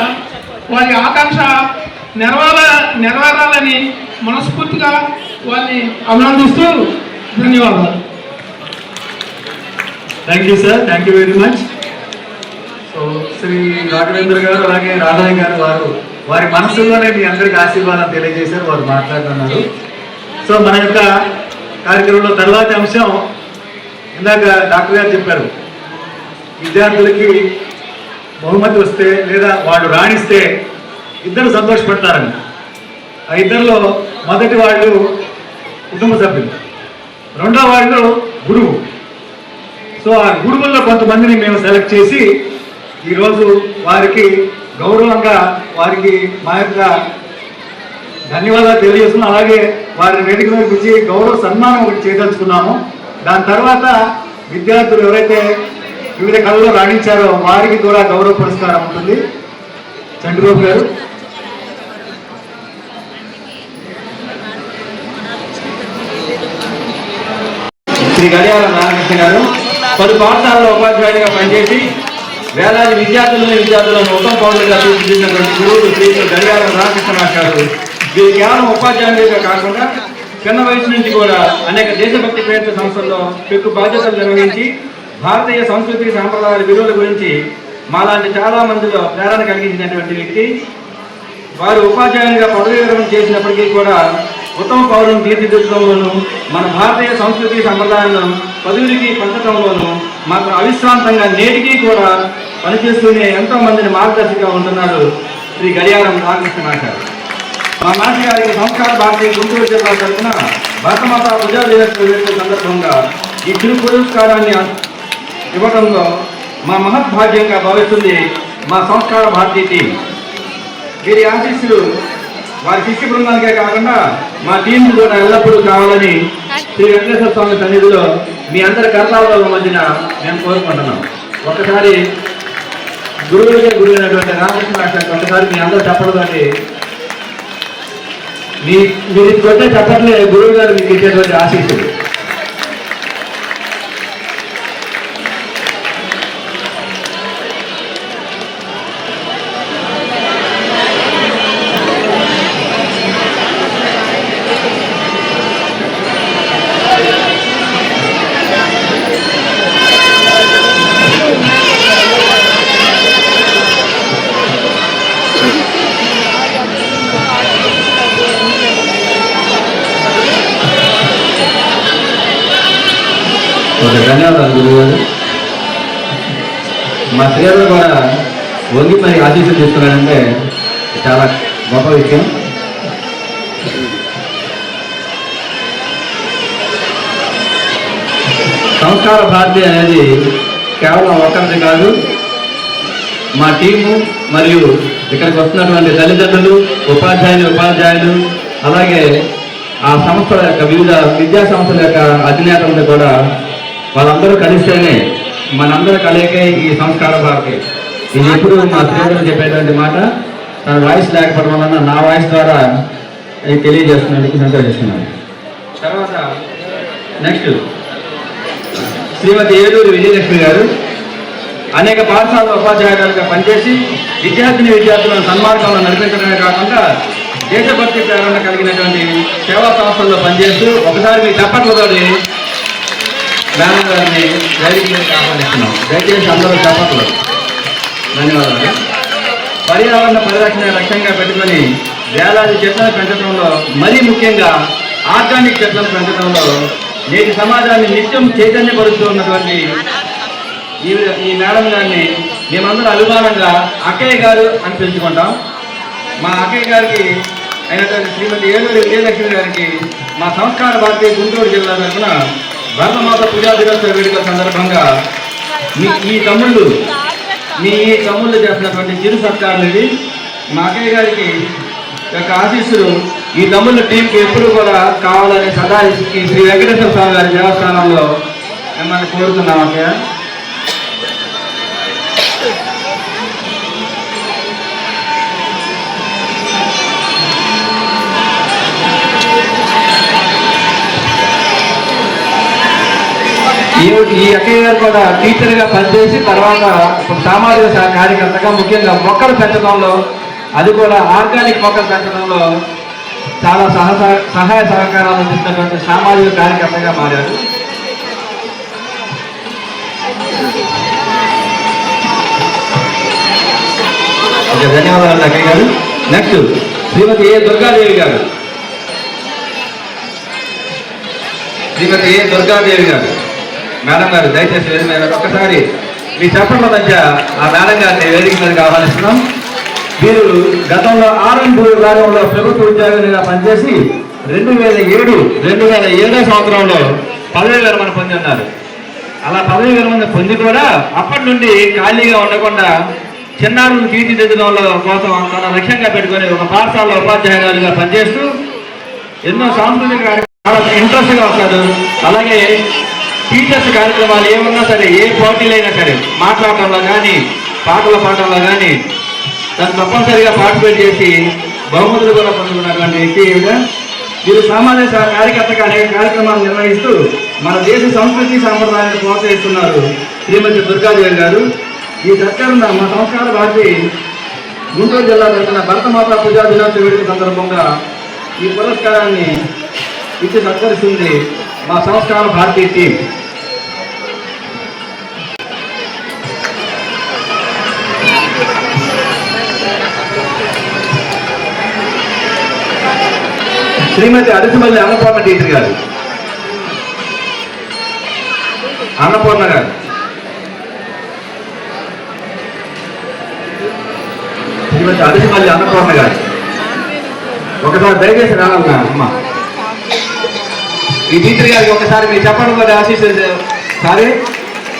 వారి ఆకాంక్ష నెరవేరాలని మనస్ఫూర్తిగా వారిని అభినందిస్తూ ధన్యవాదాలు. Thank you sir, thank you very much. So Shri Raghavendra garu అలాగే రాధాయ్ గారు వారి మనసులోనే మీ అందరికీ ఆశీర్వాదం తెలియజేశారు, వారు మాట్లాడుతున్నారు. సో మన యొక్క కార్యక్రమంలో తర్వాతి అంశం ఇందాక డాక్టర్ గారు చెప్పారు, విద్యార్థులకి బహుమతి వస్తే లేదా వాళ్ళు రాణిస్తే ఇద్దరు సంతోషపడతారని. ఆ ఇద్దరిలో మొదటి వాళ్ళు కుటుంబ సభ్యులు, రెండో వాళ్ళు గురువు. సో ఆ గురువుల్లో కొంతమందిని మేము సెలెక్ట్ చేసి ఈరోజు వారికి గౌరవంగా వారికి మా యొక్క ధన్యవాదాలు తెలియజేస్తున్నాం. అలాగే వారిని వేదిక మీద పిలిచి గౌరవ సన్మానం ఒకటి చేయదలుచుకున్నాము. దాని తర్వాత విద్యార్థులు ఎవరైతే వివిధ కళల్లో రాణించారో వారికి కూడా గౌరవ పురస్కారం ఉంటుంది. చంద్రబాబు గారు. శ్రీ గడియారం రామకృష్ణ గారు పలు పాఠశాలలో ఉపాధ్యాయుడిగా పనిచేసి వేలాది విద్యార్థులను ఉత్తమ పౌరులుగా తీర్చిదిద్దినటువంటి గురువులు శ్రీ గడియారం రామకృష్ణ మాస్టారు. వీరు కేవలం ఉపాధ్యాయుడిగా కాకుండా చిన్న వయసు నుంచి కూడా అనేక దేశభక్తి ప్రయత్న సంస్థల్లో పెక్కు బాధ్యతలు నిర్వహించి భారతీయ సంస్కృతి సాంప్రదాయాల విలువల గురించి మాలాంటి చాలా మందిలో ప్రేరణ కలిగించినటువంటి వ్యక్తి. వారు ఉపాధ్యాయునిగా పదవీ విరమణ చేసినప్పటికీ కూడా ఉత్తమ పౌరులను తీర్చిదిద్దడంలోనూ మన భారతీయ సంస్కృతి సంప్రదాయాలను పదవులకి పంచడంలోనూ మాకు అవిశ్రాంతంగా నేటికి కూడా పనిచేస్తూనే ఎంతో మందిని మార్గదర్శిగా ఉంటున్నారు శ్రీ గడియారం రామకృష్ణ మాస్టర్. మా మాస్టర్ గారికి సంస్కార భారతీయ గుంటూరు జిల్లా తరఫున భారతమాత ప్రజా దినోత్సవ సందర్భంగా ఈ చిరు పురస్కారాన్ని ఇవ్వడంలో మా మహద్భాగ్యంగా భావిస్తుంది మా సంస్కార భారతీ టీం. వీరి ఆశీస్సులు వారి శిష్య బృందానికే కాకుండా మా టీంకి కూడా ఎల్లప్పుడూ కావాలని శ్రీ వెంకటేశ్వర స్వామి సన్నిధిలో మీ అందరి కర్తాల మధ్యన మేము కోరుకుంటున్నాం. ఒకసారి గురువులకే గురువైనటువంటి రామకృష్ణ మాస్టర్ ఒకసారి మీ అందరూ చెప్పడంతోటి మీరు కొట్టే చెప్పట్లే గురువు గారు మీకు ఇచ్చేటువంటి ఆశీస్సులు. ధన్యవాదాలు గురువు గారు. మా శ్రీగారు కూడా వంగి మరి ఆశీస్సులు తీసుకున్నారంటే చాలా గొప్ప విషయం. సంస్కార భారతి అనేది కేవలం ఒకరిది కాదు, మా టీము మరియు ఇక్కడికి వస్తున్నటువంటి తల్లిదండ్రులు, ఉపాధ్యాయులు అలాగే ఆ సంస్థల యొక్క వివిధ విద్యా సంస్థల యొక్క అధినేతలతో కూడా వాళ్ళందరూ కలిస్తేనే మనందరూ కలయికే ఈ సంస్కార భారతి. ఇది ఎప్పుడు మా శ్రీగారు చెప్పేటువంటి మాట తన వాయిస్ లేకపోవడం వలన నా వాయిస్ ద్వారా ఇది తెలియజేస్తున్నందుకు సంతోషిస్తున్నాను. తర్వాత నెక్స్ట్ శ్రీమతి ఏలూరు విజయలక్ష్మి గారు అనేక పాఠశాల ఉపాధ్యాయులుగా పనిచేసి విద్యార్థులను సన్మార్గంలో నడిపించడమే కాకుండా దేశభక్తి ప్రేరణ కలిగినటువంటి సేవా సంస్థల్లో పనిచేస్తూ ఒకసారి మీ చప్పట్లతోటి మేడం గారిని వేదికకి ఆహ్వానిస్తున్నాం. దయచేసి అందరూ చప్పట్లు. ధన్యవాదాలు. పర్యావరణ పరిరక్షణ లక్ష్యంగా పెట్టుకొని వేలాది చెట్లను పెంచడంలో, మరీ ముఖ్యంగా ఆర్గానిక్ చెట్లను పెంచడంలో నేటి సమాజాన్ని నిత్యం చైతన్యపరుస్తూ ఉన్నటువంటి ఈ మేడం గారిని మేమందరూ అభిమానంగా అక్కయ్య గారు అని పిలుచుకుంటాం. మా అక్కయ్య గారికి అయినటువంటి శ్రీమతి ఏలూరి విజయలక్ష్మి గారికి మా సంస్కార భారతి గుంటూరు జిల్లా తరఫున భారతమాత పూజా దినోత్సవ వేడుకల సందర్భంగా ఈ తమ్ముళ్ళు చేసినటువంటి చిరు సత్కారం ఇది. మా అక్కయ్య గారికి యొక్క ఆశీస్సులు ఈ తమ్ముళ్ళ టీంకి ఎప్పుడు కూడా కావాలని సదా ఈ శ్రీ వెంకటేశ్వర స్వామి గారి దేవస్థానంలో మిమ్మల్ని కోరుతున్నాం అక్కయ్య. ఈ అక్కయ్య గారు కూడా టీచర్గా పనిచేసి తర్వాత సామాజిక కార్యకర్తగా ముఖ్యంగా మొక్కలు పెంచడంలో, అది కూడా ఆర్గానిక్ మొక్కలు పెంచడంలో చాలా సహాయ సహకారాలు అందిస్తున్నటువంటి సామాజిక కార్యకర్తగా మారారు. ఓకే, ధన్యవాదాలు అక్కయ్య గారు. నెక్స్ట్ శ్రీమతి ఏ దుర్గాదేవి గారు. మేడం గారు దయచేసి వేదిక మీద ఒక్కసారి మీ చెప్పడం మధ్య ఆ మేడం గారిని వేదిక మీదకి ఆహ్వానిస్తున్నాం. వీరు గతంలో ఆర్ఎండ్బి విభాగంలో ప్రభుత్వ ఉద్యోగులుగా పనిచేసి 2007 సంవత్సరంలో పదవి విరమణ పొంది ఉన్నారు. అలా పదవి విరమణ పొంది కూడా అప్పటి నుండి ఖాళీగా ఉండకుండా చిన్నారులను తీర్చిదిద్దడంలో కోసం తన లక్ష్యంగా పెట్టుకొని ఒక పాఠశాలలో ఉపాధ్యాయులుగా పనిచేస్తూ ఎన్నో సాంస్కృతిక చాలా ఇంట్రెస్ట్గా వస్తారు. అలాగే టీచర్స్ కార్యక్రమాలు ఏమన్నా సరే, ఏ పోటీలైనా సరే మాట్లాడటంలో కానీ పాటల పాటల్లో కానీ తను తప్పనిసరిగా పార్టిసిపేట్ చేసి బహుమతులు కూడా పొందుకున్నటువంటి వ్యక్తి. వీరు సామాజిక కార్యకర్తగా అనేక కార్యక్రమాలు నిర్వహిస్తూ మన దేశ సంస్కృతి సాంప్రదాయాన్ని ప్రోత్సహిస్తున్నారు శ్రీమతి దుర్గాదేవి గారు. ఈ సత్కారం మా సంస్కార భారతి గుంటూరు జిల్లా తరఫున భరతమాత పూజా దినోత్సవ వేడుక సందర్భంగా ఈ పురస్కారాన్ని ఇచ్చి సత్కరిస్తుంది మా సంస్కార భారతీ టీం. శ్రీమతి అరిసిమల్లి అన్నపూర్ణ టీచర్ గారు. అన్నపూర్ణ గారు. శ్రీమతి అరిసిమల్లి అన్నపూర్ణ గారు ఒకసారి దయచేసి రానన్నా అమ్మ. ఈ టీచర్ గారికి ఒకసారి మీ చెప్పడం వారి ఆశీస్సులు సారీ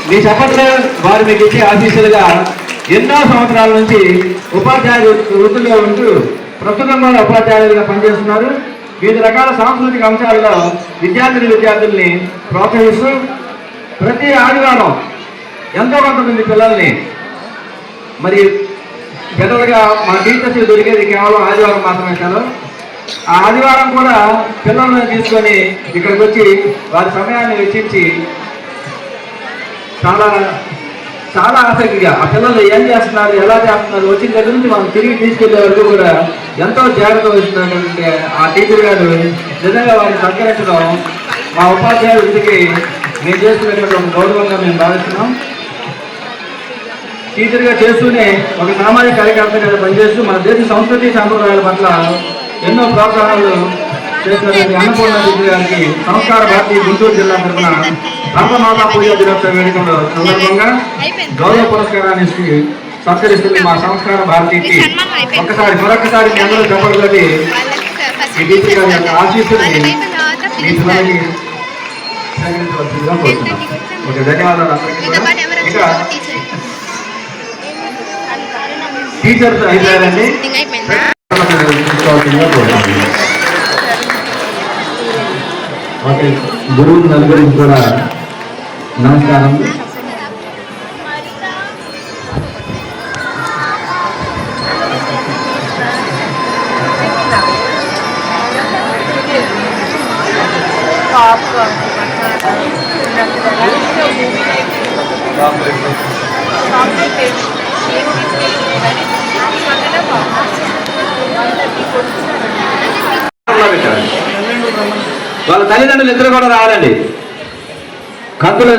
మీ చెప్పట్లో వారు మీకు ఇచ్చే ఆశీస్సులుగా ఎన్నో సంవత్సరాల నుంచి ఉపాధ్యాయ వృత్తిలో ఉంటూ ప్రస్తుతం కూడా ఉపాధ్యాయులుగా పనిచేస్తున్నారు. వివిధ రకాల సాంస్కృతిక అంశాలలో విద్యార్థుల్ని ప్రోత్సహిస్తూ ప్రతి ఆదివారం ఎంతో కొంతమంది పిల్లల్ని, మరి జనరల్గా మా టీచర్స్ దొరికేది కేవలం ఆదివారం మాత్రమే కాదు, ఆ ఆదివారం కూడా పిల్లల్ని తీసుకొని ఇక్కడికి వచ్చి వారి సమయాన్ని వెచ్చించి చాలా చాలా ఆసక్తిగా ఆ పిల్లలు ఏం చేస్తున్నారు, ఎలా చేస్తున్నారు, వచ్చిన దగ్గర నుంచి మనం తిరిగి తీసుకెళ్లే వరకు కూడా ఎంతో జాగ్రత్త వహిస్తున్నారంటే ఆ టీచర్ గారు నిజంగా వారిని సత్కరించడం మా ఉపాధ్యాయుల వృత్తికి మేము చేస్తున్నటువంటి గౌరవంగా మేము భావిస్తున్నాం. టీచర్గా చేస్తూనే ఒక సామాజిక కార్యకర్తగా పనిచేస్తూ మన దేశ సంస్కృతి సాంప్రదాయాల పట్ల ఎన్నో ప్రోత్సాహాలు చేసినటువంటి అన్నపూర్ణ టీచర్ గారికి సంస్కార భారతి గుంటూరు జిల్లా తరఫున భారతమాతా పూజా దినోత్సవ వేడుకల సందర్భంగా గౌరవ పురస్కారాన్ని సత్కరిస్తుంది మా సంస్కార భారతికి. మరొకసారి మీ అందరూ చెప్పగలిగి ఈ టీచర్ గారి యొక్క ఆశీస్సుని మీ పిల్లలకి సేకరించవలసిందిగా కోరుతున్నాం. ఓకే, ధన్యవాదాలు అందరికీ. ఇంకా టీచర్స్ అయిపోయారండి, ఓకే. గురువు నలుగురికి కూడా నమస్కారం. వాళ్ళ తల్లిదండ్రులు ఇద్దరు కూడా రావాలండి. కంతుల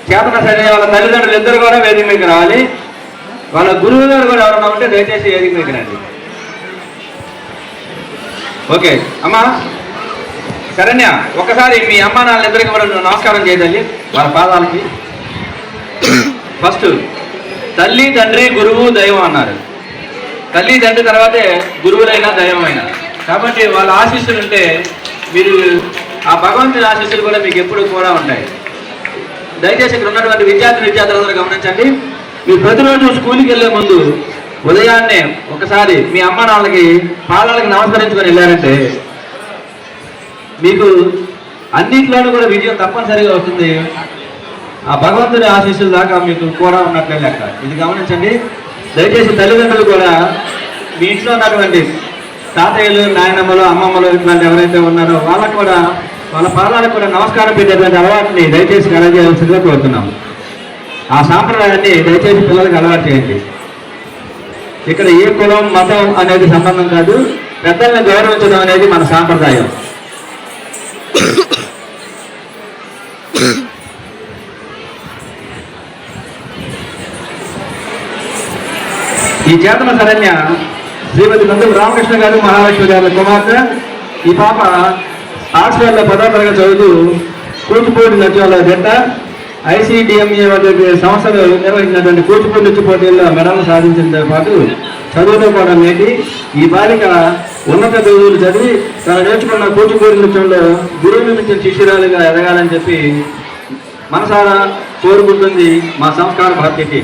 చేపన సరే వాళ్ళ తల్లిదండ్రులు ఇద్దరు కూడా వేదిక మీకు రావాలి. వాళ్ళ గురువు గారు కూడా ఎవరన్నా ఉంటే దయచేసి వేదిక మీకు రండి. ఓకే అమ్మా శరణ్య, ఒకసారి మీ అమ్మ నాన్నలిద్దరికి కూడా నమస్కారం చేయదండి వాళ్ళ పాదాలకి. ఫస్ట్ తల్లి తండ్రి గురువు దైవం అన్నారు. తల్లి తండ్రి తర్వాతే గురువులైనా దైవమైనా, కాబట్టి వాళ్ళ ఆశీస్సులు ఉంటే మీరు ఆ భగవంతుని ఆశీస్సులు కూడా మీకు ఎప్పుడు కూడా ఉంటాయి. దయచేసి ఇక్కడ ఉన్నటువంటి విద్యార్థులందరూ గమనించండి. మీరు ప్రతిరోజు స్కూల్కి వెళ్ళే ముందు ఉదయాన్నే ఒకసారి మీ అమ్మ నాన్నలకి పాదాలకి నమస్కరించుకొని వెళ్ళారంటే మీకు అన్నింటిలోనూ కూడా విజయం తప్పనిసరిగా వస్తుంది. ఆ భగవంతుని ఆశీస్సుల దాకా మీకు కూడా ఉన్నట్లే లెక్క. ఇది గమనించండి. దయచేసి తల్లిదండ్రులు కూడా మీ ఇంట్లో ఉన్నటువంటి తాతయ్యలు, నాయనమ్మలు, అమ్మమ్మలు ఇట్లాంటి ఎవరైతే ఉన్నారో వాళ్ళకు కూడా వాళ్ళ పాదాలకు కూడా నమస్కారం పెట్టేటువంటి అలవాటుని దయచేసి కలగజేయాల్సిందిగా కోరుతున్నాము. ఆ సాంప్రదాయాన్ని దయచేసి పిల్లలకు అలవాటు చేయండి. ఇక్కడ ఏ కులం మతం అనేది సంబంధం కాదు, పెద్దల్ని గౌరవించడం అనేది మన సాంప్రదాయం. ఈ చేతన శరణ్య శ్రీమతి నందు రామకృష్ణ గారు, మహాలక్ష్మి గారి కుమార్తె. ఈ పాప ఆక్స్ఫర్డ్లో 10వ తరగతి చదువుతూ కూచిపూడి నృత్యంలో జట్ట ICDMA వంటి సంస్థలు నిర్వహించినటువంటి కూచిపూడి నృత్య పోటీల్లో మెడలు సాధించడంతో పాటు చదువుతో కూడా నేటి ఈ బాలిక ఉన్నత చదువులు చదివి తను నేర్చుకున్న కూచిపూడి నృత్యంలో గురువు నుంచి శిష్యురాలుగా ఎదగాలని చెప్పి మనసారా కోరుకుంటుంది మా సంస్కార భారతికి.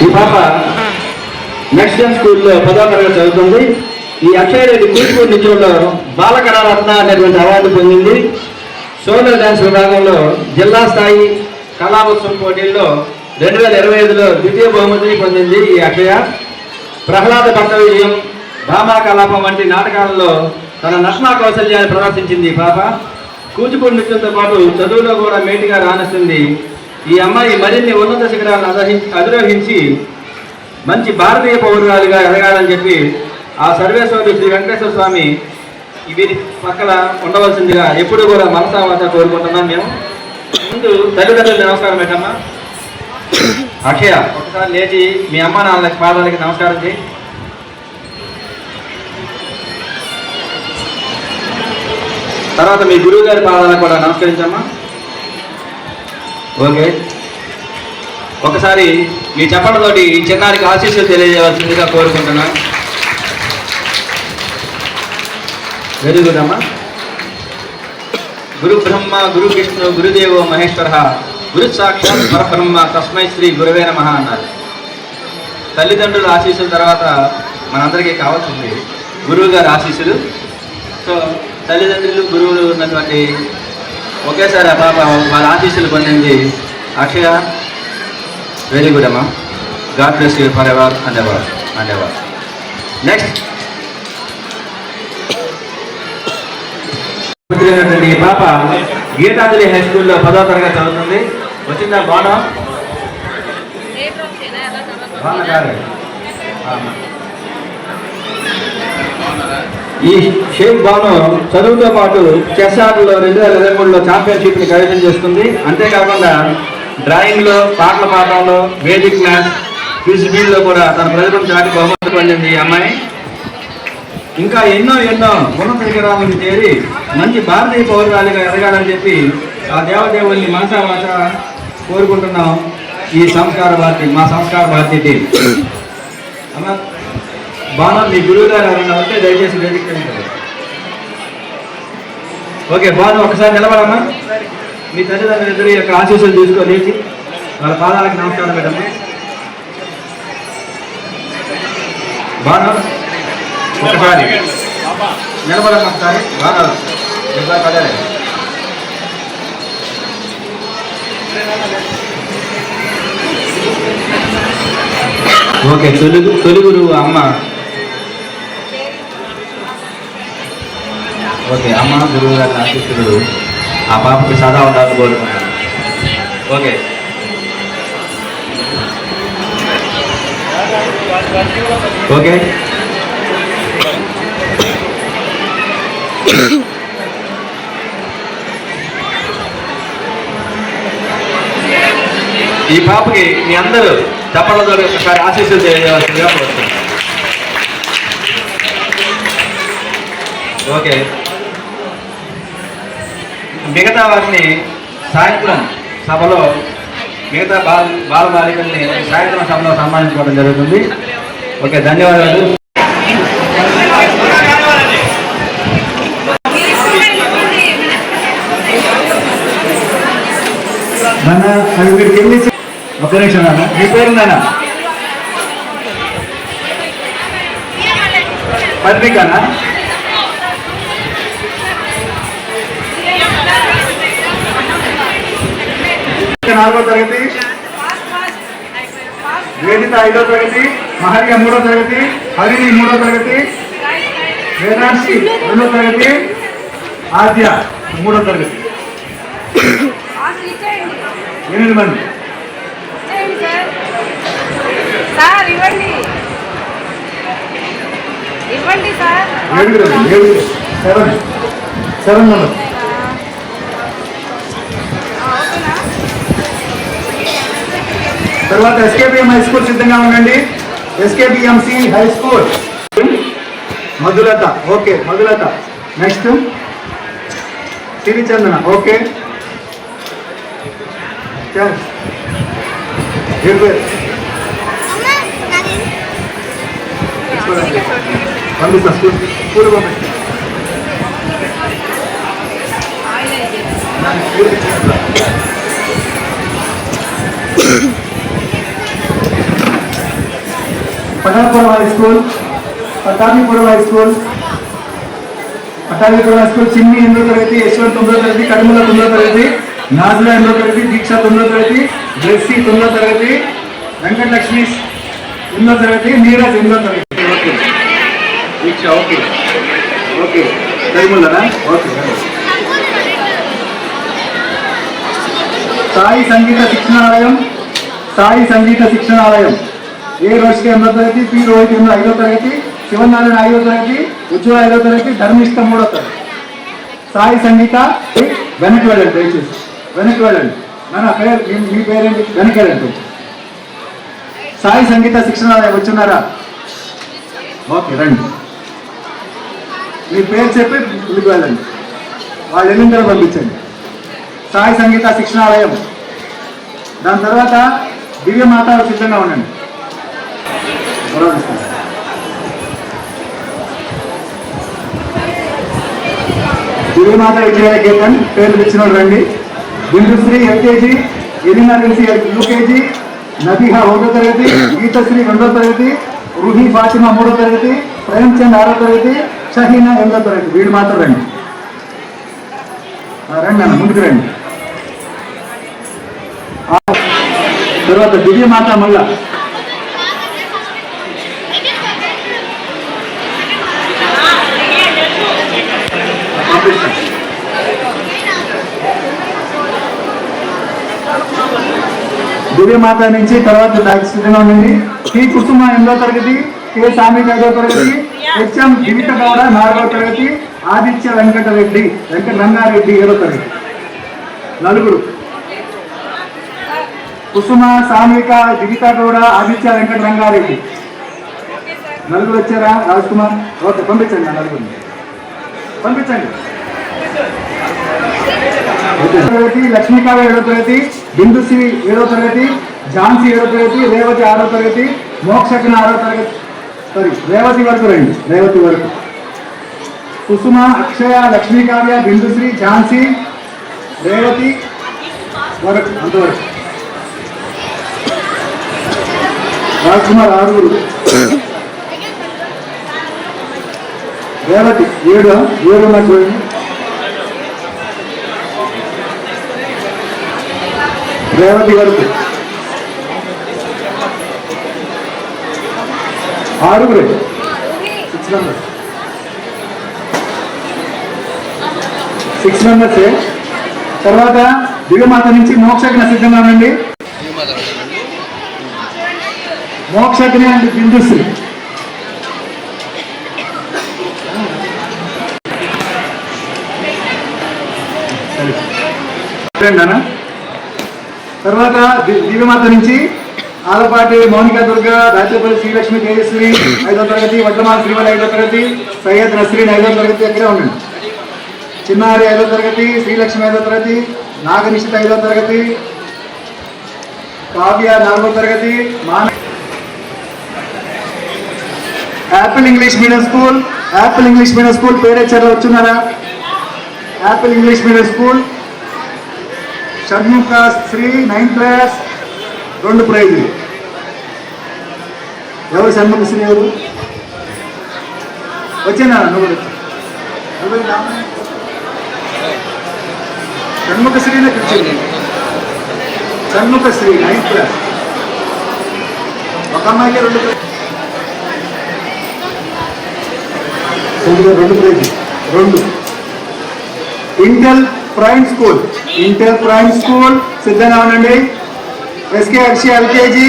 ఈ పాప నెక్స్ట్ జన్ స్కూల్లో 10వ తరగతి చదువుతుంది. ఈ అక్షయ రెడ్డి కూచిపూడి నృత్యంలో బాలకళారత్న అనేటువంటి అవార్డు పొందింది. సోలో డ్యాన్స్ విభాగంలో జిల్లా స్థాయి కళాోత్సవం పోటీల్లో 2025లో ద్వితీయ బహుమతిని పొందింది ఈ అక్షయ. ప్రహ్లాద భక్త విజయం, భామా కలాపం వంటి నాటకాలలో తన నటనా కౌశల్యాన్ని ప్రదర్శించింది ఈ పాప. కూచిపూడి నృత్యంతో పాటు చదువులో కూడా మేటిగా రాణిస్తుంది. ఈ అమ్మాయి మరిన్ని ఉన్నత శిఖరాలను అధిరోహించి మంచి భారతీయ పౌరురాలుగా ఎదగాలని చెప్పి ఆ సర్వేశ్వరుడు శ్రీ వెంకటేశ్వర స్వామి వీరి పక్కన ఉండవలసిందిగా ఎప్పుడు కూడా మనసావాస కోరుకుంటున్నాం మేము. ముందు తల్లిదండ్రులు నమస్కారం పెట్టమ్మా. అక్షయ ఒకసారి లేచి మీ అమ్మ నాన్నలకి పాదాలకి నమస్కారం చేయి. తర్వాత మీ గురువు గారి పాదాలకు కూడా నమస్కరించమ్మా. ఓకే, ఒకసారి మీ చెప్పడంతోటి ఈ చిన్నారికి ఆశీస్సులు తెలియజేయవలసిందిగా కోరుకుంటున్నాను. వెరీ గుడ్ అమ్మా. గురు బ్రహ్మ గురు విష్ణు గురుదేవో మహేశ్వర గురు సాక్షాత్ పరబ్రహ్మ తస్మై శ్రీ గురవే నమః అన్నారు. తల్లిదండ్రుల ఆశీస్సుల తర్వాత మనందరికీ కావాల్సింది గురువు గారి ఆశీస్సులు. సో తల్లిదండ్రులు గురువులు ఉన్నటువంటి ఒకేసారి ఆ పాప వాళ్ళ ఆశీస్సులు పొందింది అక్షయ. వెరీ గుడ్ అమ్మా, God bless you for ever and ever and ever. Next ఈ పాప గీతాంజలి హై స్కూల్లో 10వ తరగతి చదువుతుంది. వచ్చిందా బాణం? ఈ షేక్ బాను చదువుతో పాటు చెస్ ఆటలో 2023లో ఛాంపియన్షిప్ని కైవసం చేసుకుంది. అంతేకాకుండా డ్రాయింగ్లో, పాటల పాఠంలో, వేదిక్ మ్యాథ్స్, క్విజ్ బీల్లో కూడా తన ప్రతిభను చాటి బహుమతి పొందింది ఈ అమ్మాయి. ఇంకా ఎన్నో ఉన్నత శిఖరాలను చేరి మంచి భారతీయ పౌరురాలిగా ఎదగాలని చెప్పి ఆ దేవదేవుల్ని మనసా మాట కోరుకుంటున్నాం. ఈ సంస్కార భారతి, మా సంస్కార భారతి టీం. అమ్మా బాగా మీ గురువు గారు ఎవరన్నా ఉంటే దయచేసి వేదిక. ఓకే బాను, ఒకసారి నిలబడమ్మా. మీ తల్లిదండ్రులిద్దరి యొక్క ఆశీస్సులు తీసుకొని వాళ్ళ పాదాలకు నమస్కారం పెట్టమ్మా. బాను ఒకసారి నిలబడమ్మా. ఒకసారి బాగా కదలే. ఓకే, తొలి గురువు అమ్మ. ఓకే, అమ్మ గురువు గారి ఆశీస్సులు ఆ పాపకి సదా ఉండాలని కోరుకున్నాను. ఓకే ఓకే ఈ పాపకి మీ అందరూ చప్పట్లతో ఒకసారి ఆశీస్సులు తెలియజేయాల్సిందిగా కోరుతున్నాను. ఓకే, మిగతా వారిని సాయంత్రం సభలో, మిగతా బాల బాలికల్ని సాయంత్రం సభలో సన్మానించుకోవడం జరుగుతుంది. ఓకే, ధన్యవాదాలు. ఒక నిమిషం నాన్న, మీ పేరు నాన్న? పద్మికానా? నాలుగో తరగతి, వేదిత 5వ తరగతి, మహర్య 3వ తరగతి, హరిణి 3వ తరగతి, వేదాంశి 2వ తరగతి, ఆద్య 3వ తరగతి. 8 మంది. Seven members. తర్వాత ఎస్కేబిఎం హై స్కూల్ సిద్ధంగా ఉండండి. SKBMC high school Madhulatha. Okay Madhulatha. Next Sirichandana. Okay పంపిస్తా స్కూల్ పంపిస్తా. Patapuram high school, Pattabhipuram high school, Pattabhipuram high school Chinni 8వ తరగతి, యశ్వంత్ 9వ తరగతి, కడిమల 9వ తరగతి, నాజులా 8వ తరగతి, దీక్ష 9వ తరగతి, బ్లెస్సీ 9వ తరగతి, వెంకటలక్ష్మి 8వ తరగతి, నీరజ్ 8వ తరగతి. ఓకే దీక్ష. ఓకే ఓకే కడిమలనా? ఓకే. సాయి సంగీత శిక్షణాలయం, సాయి సంగీత శిక్షణాలయం ఏ రోషికి 8వ తరగతి, పి రోహిత్ 5వ తరగతి, శివనారాయణ 5వ తరగతి, ఉజ్వల 5వ తరగతి, ధర్మిష్ట 3వ తరగతి. సాయి సంగీత వెనక్కి వెళ్ళండి, దయచేసి వెనక్కి వెళ్ళండి. నా పేరు, మీ పేరేంటి? వెనక్కి వెళ్ళండి. సాయి సంగీత శిక్షణాలయం వచ్చున్నారా? ఓకే రండి. మీ పేరు చెప్పి ముందుకు వెళ్ళండి. వాళ్ళు ఎల్లుండి పంపించండి. సాయి సంగీత శిక్షణాలయం. దాని తర్వాత దివ్యమాత సిద్ధంగా ఉండండి. దివ్యమాత విజయ కేతన్ పేర్లు ఇచ్చిన వాళ్ళు రండి. బిందుశ్రీ ఎల్కేజీ, ఎలినా తెలిసి యూకేజీ, నబిహా 1వ తరగతి, గీతశ్రీ 2వ తరగతి, రుహి ఫాతిమా 3వ తరగతి, ప్రేమ్చంద్ 6వ తరగతి, షహీనా 8వ తరగతి. వీళ్ళు మాత్రం రండి. రండి అన్న, ముందుకు రండి. తర్వాత దివ్యమాత మళ్ళా దివ్యమాత నుంచి తర్వాత సిద్ధంగా ఉండండి. టి కుసుమ 8వ తరగతి, కె సామి 5వ తరగతి, హెచ్ఎం దివిక గౌడ 4వ తరగతి, ఆదిత్య వెంకటరెడ్డి రంగారెడ్డి 7వ తరగతి. నలుగురు కుసుమ, సామిక, దివిక గౌడ, ఆదిత్య వెంకట రంగారెడ్డి. నలుగురు వచ్చారా రాజ్ కుమార్? ఓకే, పంపించండి. నలుగురిని పంపించండి. తరగతి లక్ష్మీకావ్య 7వ తరగతి, బిందుశ్రీ 7వ తరగతి, ఝాన్సీ 7వ తరగతి, రేవతి 6వ తరగతి, మోక్షజ్ఞ 6వ తరగతి. రేవతి వరకు రండి. రేవతి వరకు కుసుమ, అక్షయ, లక్ష్మీకావ్య, బిందుశ్రీ, ఝాన్సీ, రేవతి వరకు అంతవరకు. రాజ్ కుమార్ 6. రేవతి 7 నాకు రేవతి వరకు 6. 6 మెంబర్స్. తర్వాత దివ్యమాత నుంచి మోక్షజ్ఞ సిద్ధంగా ఉండండి. మోక్షజ్ఞ అండ్ బిందుశ్రీ. తర్వాత దివ్యమాత నుంచి ఆలపాటి మౌనిక దుర్గ, రాజ్యపల్లి శ్రీలక్ష్మి తేజశ్రీ 5వ తరగతి, వడ్లమాల శ్రీవల్ 5వ తరగతి, సయ్యద్ నస్రీన్ 5వ తరగతి. అక్కడే ఉండండి. చిన్నారి 5వ తరగతి, శ్రీలక్ష్మి 5వ తరగతి, నాగనిషిత 5వ తరగతి, కావ్య 4వ తరగతి. యాపిల్ ఇంగ్లీష్ మీడియం స్కూల్ పేరెచ్చర్లో వచ్చున్నారా? Apple English medium school Shanmukha Sri 9th class 2 ప్రైజులు. ఎవరు షణ్ముఖ శ్రీ? ఎవరు వచ్చేనా? నువ్వు షణ్ముఖ శ్రీనే కూర్చోండి. Shanmukha Sri 9th class. ఒక అమ్మాయికి 2 ప్రైజులు. 2 ప్రైజులు. 2 ఇంటెల్ ప్రైమ్ స్కూల్ సిద్ధంగా ఉండండి. SK Harshi LKG,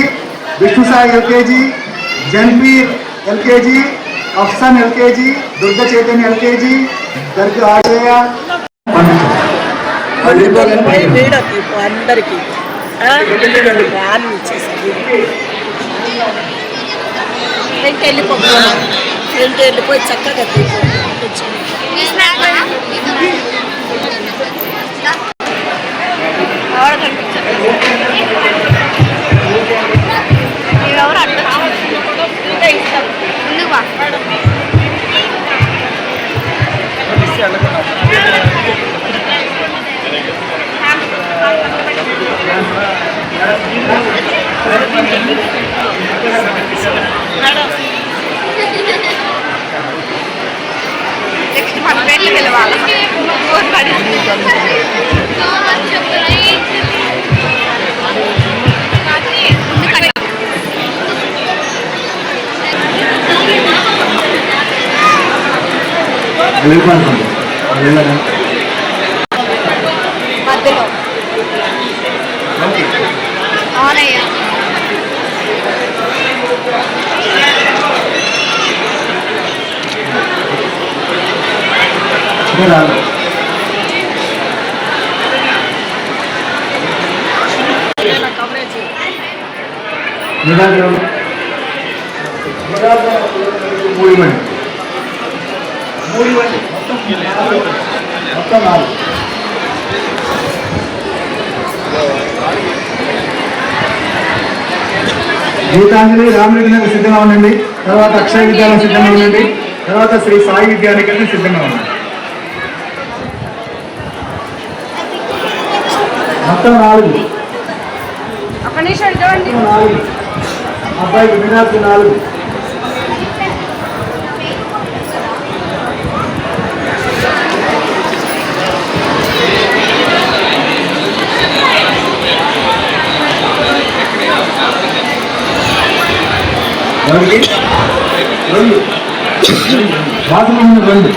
Vishnu Sai LKG, Janpeer LKG, Afsan LKG, Durga Chaitanya LKG, Darga Ashaya. అందరికి వెళ్ళిపోయి చక్కగా నెక్స్ట్ మన పేర్లు పిలవాలి. మధ్యలో అవునయ్యా. మొత్తం 4. గీతాంజలి రామరెడ్డి నగర్ సిద్ధంగా ఉండండి. తర్వాత అక్షయ విద్యాలయం సిద్ధంగా ఉండండి. తర్వాత శ్రీ సాయి విద్యానికేతన్ సిద్ధంగా ఉండండి. మొత్తం 4. ఒక నిమిషం చూడండి. అబ్బాయికి వినాయకు 4. ఒకటి, రెండు, బాత్రూమ్ రెండు.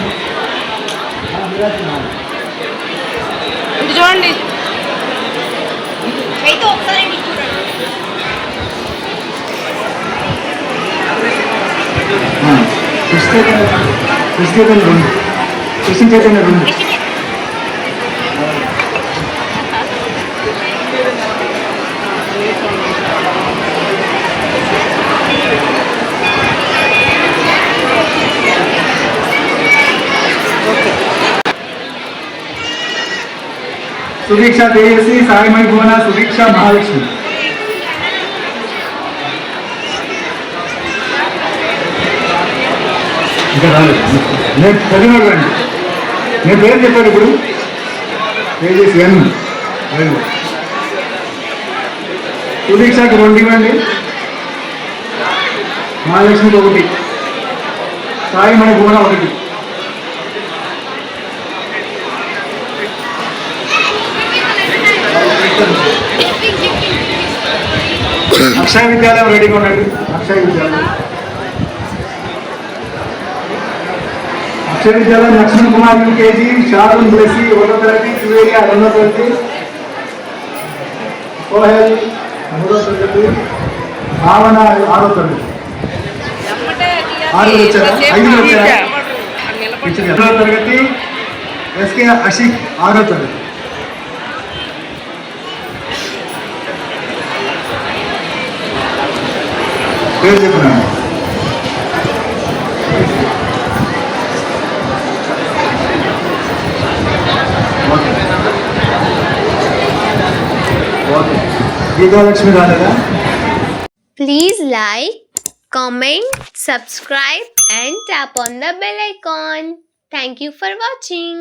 ఇటు చూడండి అయితే ఒకసారి ఇటు చూడండి. కృష్ణ చైతన్య రెండు, కృష్ణ చైతన్య రెండు. సుదీక్ష తేజస్వి, సాయిమణి భువన, సుదీక్ష మహాలక్ష్మి. ఇంకా రాలేదు. నేను చదివినాడు రండి. నేను పేరు చెప్పాను ఇప్పుడు. తేజస్వి ఎన్ రెండు. సుదీక్షకి రెండు ఇవ్వండి, మహాలక్ష్మికి ఒకటి, సాయిమణి భువన ఒకటి. అక్షయ విద్యాలయం రెడీగా ఉండండి. అక్షయ విద్యాలయం, అక్షయ విద్యాలయం లక్ష్మణ్ కుమార్ యూకేజీ, షారున్ బ్లెస్సీ ఒకటో తరగతి, జువేరియా రెండో తరగతి, సోహెల్ మూడో తరగతి, భావన ఆరో తరగతి. ఆరు వచ్చారా? ఐదు వచ్చారా? రెండో తరగతి, ఎస్కే అషిక్ ఆరో తరగతి. పేరు చెప్తున్నాను. గీతాలక్ష్మి రాలేదా? Please like, comment, subscribe and tap on the bell icon. Thank you for watching.